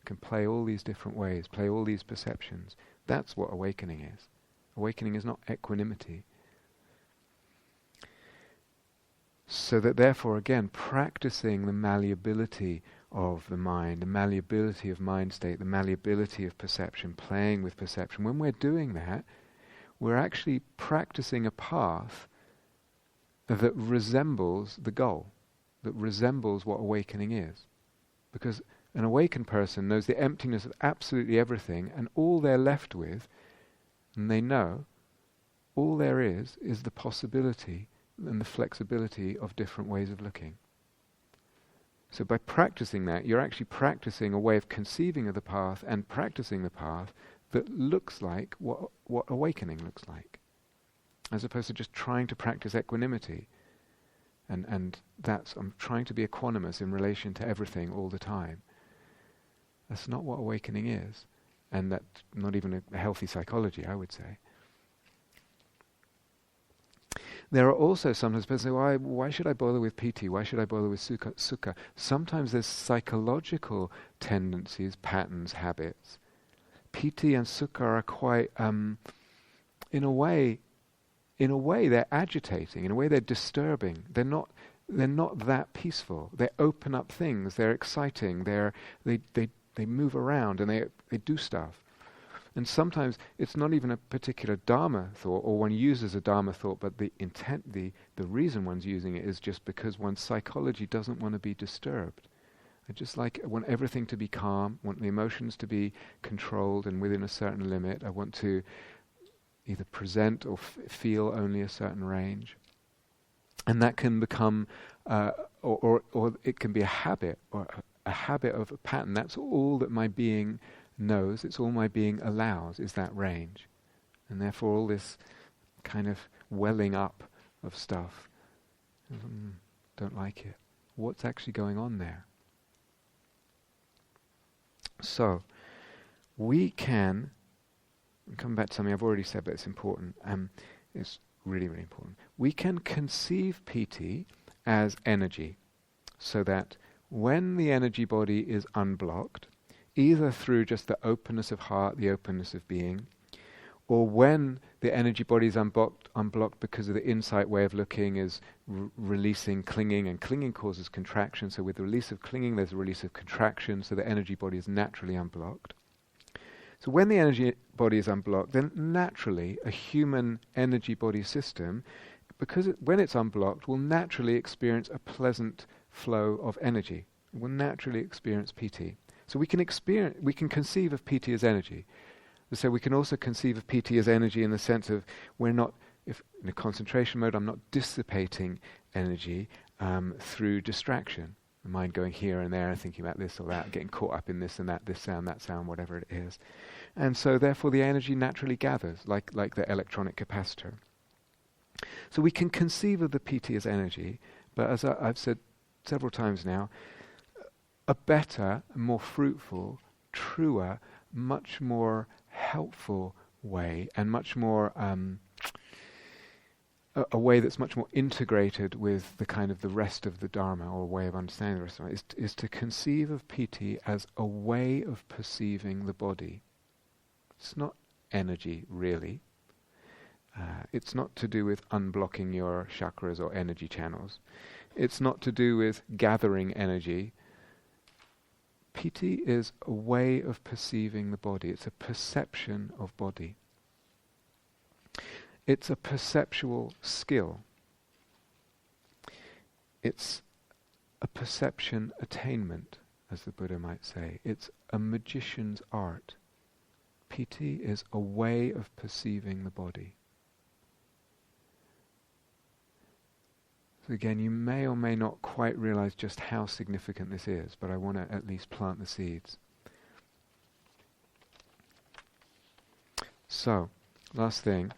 Can play all these different ways, play all these perceptions. That's what awakening is. Awakening is not equanimity. So that therefore, again, practicing the malleability of the mind, the malleability of mind state, the malleability of perception, playing with perception, when we're doing that, we're actually practicing a path that resembles the goal, that resembles what awakening is. Because an awakened person knows the emptiness of absolutely everything, and all they're left with, and they know, all there is the possibility and the flexibility of different ways of looking. So by practicing that, you're actually practicing a way of conceiving of the path and practicing the path that looks like what awakening looks like, as opposed to just trying to practice equanimity. And that's, I'm trying to be equanimous in relation to everything all the time. That's not what awakening is, and that's not even a healthy psychology, I would say. There are also sometimes people say, why should I bother with Piti? Why should I bother with sukha? Sometimes there's psychological tendencies, patterns, habits. Piti and sukha are quite, in a way they're agitating. In a way they're disturbing. They're not that peaceful. They open up things. They're exciting. They move around and they do stuff. And sometimes it's not even a particular Dharma thought, or one uses a Dharma thought, but the intent, the reason one's using it is just because one's psychology doesn't want to be disturbed. I just want everything to be calm, want the emotions to be controlled and within a certain limit. I want to either present or feel only a certain range. And that can become, or it can be a habit, or a habit of a pattern. That's all that my being knows, it's all my being allows, is that range. And therefore all this kind of welling up of stuff, don't like it. What's actually going on there? So, we can, come back to something I've already said, but it's important, it's really, really important. We can conceive Piti as energy, so that when the energy body is unblocked, either through just the openness of heart, the openness of being, or when the energy body is unblocked because of the insight way of looking is releasing clinging, and clinging causes contraction, so with the release of clinging there's a release of contraction, so the energy body is naturally unblocked. So when the energy body is unblocked, then naturally a human energy body system, because when it's unblocked, will naturally experience a pleasant flow of energy. It will naturally experience Piti. So we can conceive of Piti as energy. So we can also conceive of Piti as energy in the sense of we're not, if in a concentration mode, I'm not dissipating energy through distraction. The mind going here and there and thinking about this or that, getting caught up in this and that, this sound, that sound, whatever it is. And so therefore the energy naturally gathers, like the electronic capacitor. So we can conceive of the Piti as energy, but as I've said several times now, a better, more fruitful, truer, much more helpful way, and much more a way that's much more integrated with the kind of the rest of the Dharma, or a way of understanding the rest of it, is to conceive of Piti as a way of perceiving the body. It's not energy, really. It's not to do with unblocking your chakras or energy channels. It's not to do with gathering energy. Piti is a way of perceiving the body. It's a perception of body. It's a perceptual skill. It's a perception attainment. as the Buddha might say. It's a magician's art. Piti is a way of perceiving the body. So again, you may or may not quite realize just how significant this is, but I want to at least plant the seeds. So, last thing,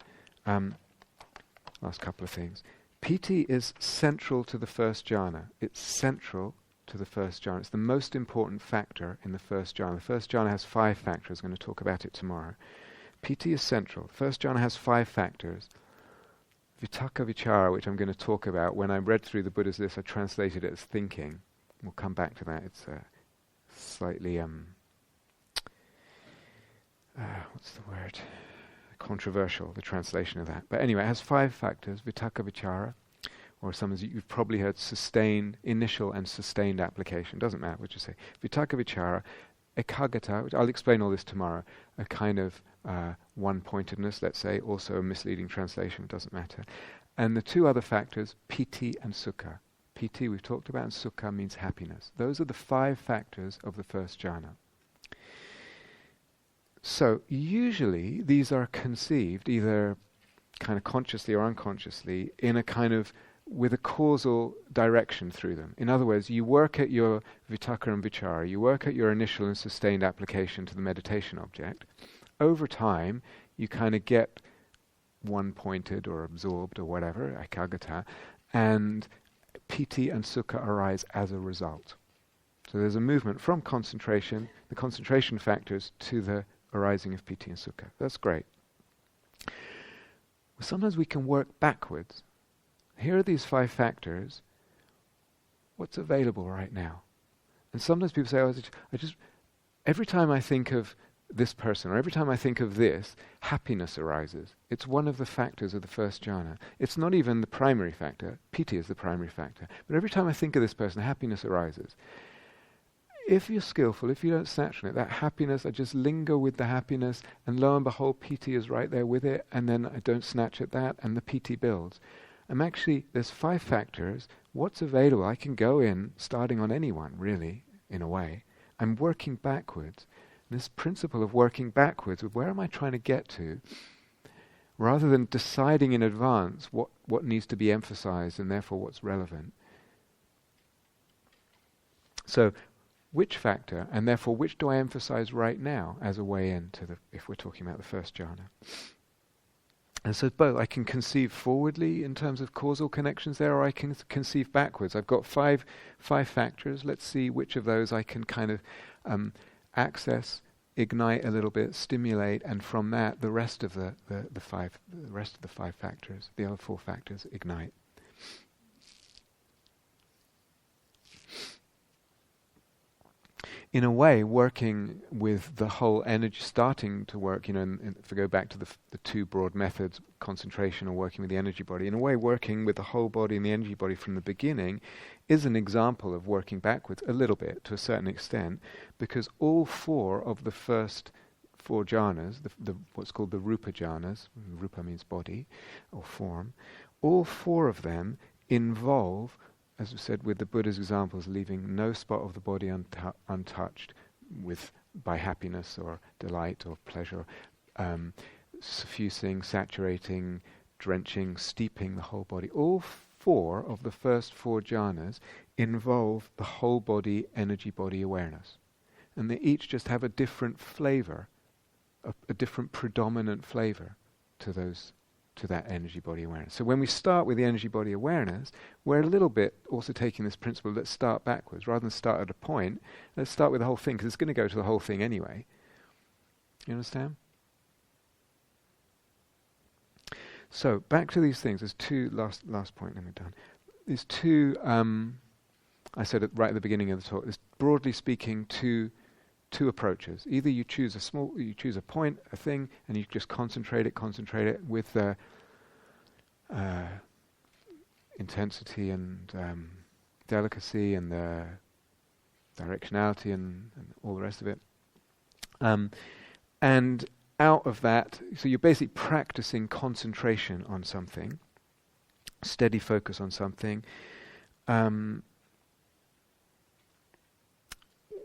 last couple of things. Piti is central to the first jhana. It's central to the first jhana. It's the most important factor in the first jhana. The first jhana has 5 factors. I'm going to talk about it tomorrow. Piti is central. The first jhana has 5 factors. Vitakka vichara, which I'm going to talk about, when I read through the Buddha's list, I translated it as thinking. We'll come back to that. It's slightly, what's the word? Controversial, the translation of that. But anyway, it has 5 factors. Vitakka vichara, or some as you've probably heard, sustained, initial and sustained application. Doesn't matter what you say. Vitakka vichara, ekaggata, which I'll explain all this tomorrow, a kind of one-pointedness, let's say, also a misleading translation, doesn't matter. And the 2 other factors, piti and sukha. Piti we've talked about, and sukha means happiness. Those are the 5 factors of the first jhana. So usually these are conceived either kind of consciously or unconsciously in a kind of with a causal direction through them. In other words, you work at your vitakka and vichara, you work at your initial and sustained application to the meditation object. Over time, you kind of get one-pointed or absorbed or whatever, ekaggata, and piti and sukha arise as a result. So there's a movement from concentration, the concentration factors, to the arising of piti and sukha. That's great. Sometimes we can work backwards. Here are these 5 factors. What's available right now? And sometimes people say, I just every time I think of this person, or every time I think of this, happiness arises. It's one of the factors of the first jhana. It's not even the primary factor. Piti is the primary factor. But every time I think of this person, happiness arises. If you're skillful, if you don't snatch on it, that happiness, I just linger with the happiness, and lo and behold, piti is right there with it, and then I don't snatch at that, and the piti builds. There's 5 factors. What's available? I can go in, starting on anyone, really, in a way. I'm working backwards. This principle of working backwards, where am I trying to get to? Rather than deciding in advance what needs to be emphasized and therefore what's relevant. So, which factor, and therefore which do I emphasize right now as a way into if we're talking about the first jhana? And so both, I can conceive forwardly in terms of causal connections there, or I can conceive backwards. I've got five factors. Let's see which of those I can kind of access, ignite a little bit, stimulate, and from that the rest of the 5 factors, the other 4 factors, ignite. In a way, working with the whole energy, starting to work, if we go back to the 2 broad methods, concentration or working with the energy body, in a way, working with the whole body and the energy body from the beginning is an example of working backwards a little bit, to a certain extent, because all 4 of the first 4 jhanas, the what's called the rupa jhanas, rupa means body or form, all 4 of them involve, as we said with the Buddha's examples, leaving no spot of the body untouched by happiness or delight or pleasure, suffusing, saturating, drenching, steeping the whole body. All 4 of the first 4 jhanas involve the whole body, energy body awareness. And they each just have a different flavor, a different predominant flavor to that energy body awareness. So when we start with the energy body awareness, we're a little bit also taking this principle, let's start backwards. Rather than start at a point, let's start with the whole thing, because it's going to go to the whole thing anyway. You understand? So back to these things. There's 2, last point, then we're done. There's 2, I said right at the beginning of the talk, there's broadly speaking 2 approaches. Either you choose a point, a thing, and you just concentrate it with intensity and delicacy and directionality and all the rest of it. And out of that, so you're basically practicing concentration on something, steady focus on something,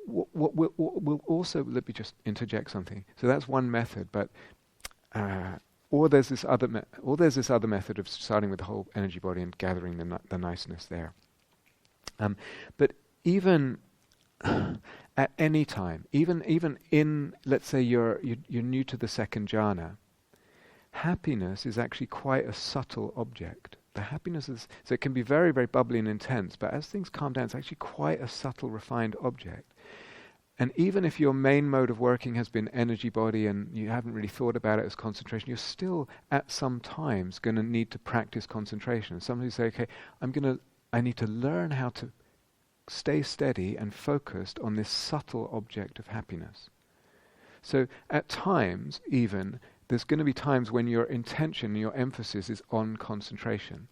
what will also, let me just interject something. So that's one method, but or there's this other method of starting with the whole energy body and gathering the niceness there. But even at any time, even in, let's say you're new to the second jhana, happiness is actually quite a subtle object. The happiness is, so it can be very, very bubbly and intense, but as things calm down, it's actually quite a subtle, refined object. And even if your main mode of working has been energy body and you haven't really thought about it as concentration, you're still at some times going to need to practice concentration. And somebody say, okay, I need to learn how to stay steady and focused on this subtle object of happiness. So at times, even, there's going to be times when your intention, your emphasis is on concentration.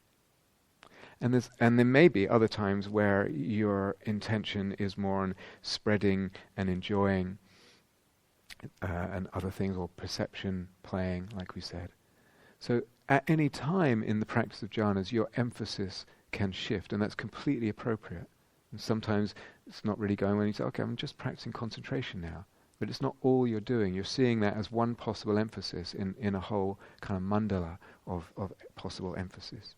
And there may be other times where your intention is more on spreading and enjoying and other things, or perception, playing, like we said. So at any time in the practice of jhanas, your emphasis can shift, and that's completely appropriate. And sometimes it's not really going well, and you say, okay, I'm just practicing concentration now. But it's not all you're doing. You're seeing that as one possible emphasis in a whole kind of mandala of possible emphasis.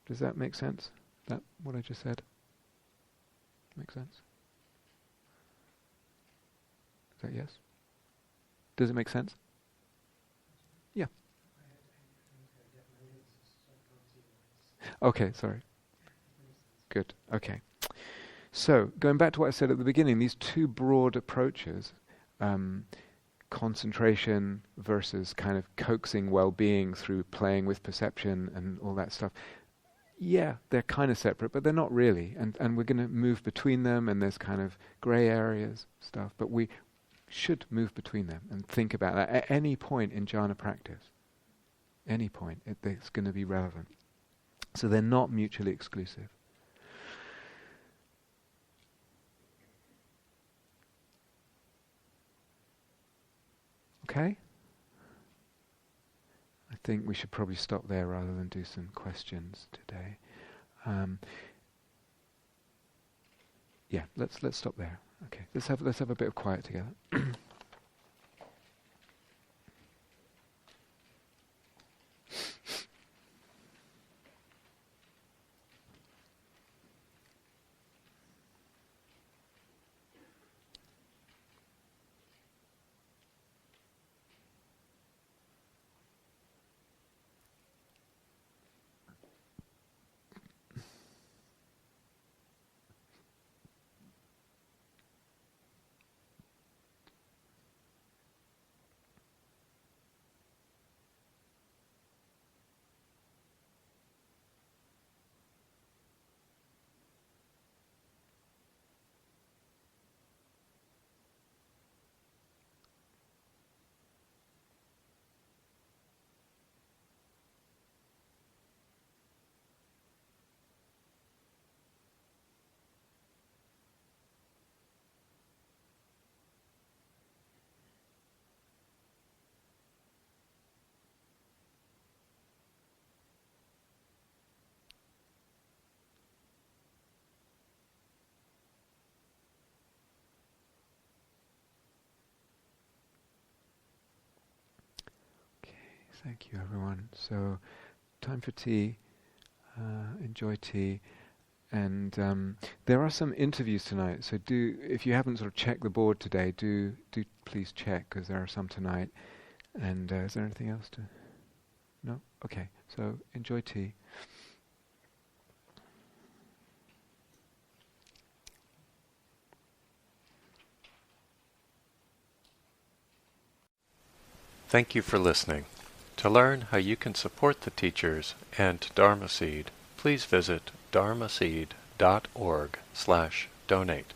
Does that make sense? That what I just said? Make sense? Is that yes? Does it make sense? Yeah. Okay, sorry. Good. Okay. So, going back to what I said at the beginning, these two broad approaches, concentration versus kind of coaxing well-being through playing with perception and all that stuff, yeah, they're kind of separate, but they're not really. And we're going to move between them, and there's kind of grey areas, stuff, but we should move between them and think about that at any point in jhana practice. Any point, it's going to be relevant. So they're not mutually exclusive. Okay? I think we should probably stop there rather than do some questions today. Yeah, let's stop there. Okay, let's have a bit of quiet together. Thank you, everyone. So, time for tea. Enjoy tea. And there are some interviews tonight. So if you haven't sort of checked the board today, do please check, because there are some tonight. And is there anything else to? No? Okay. So enjoy tea. Thank you for listening. To learn how you can support the teachers and Dharma Seed, please visit dharmaseed.org/donate.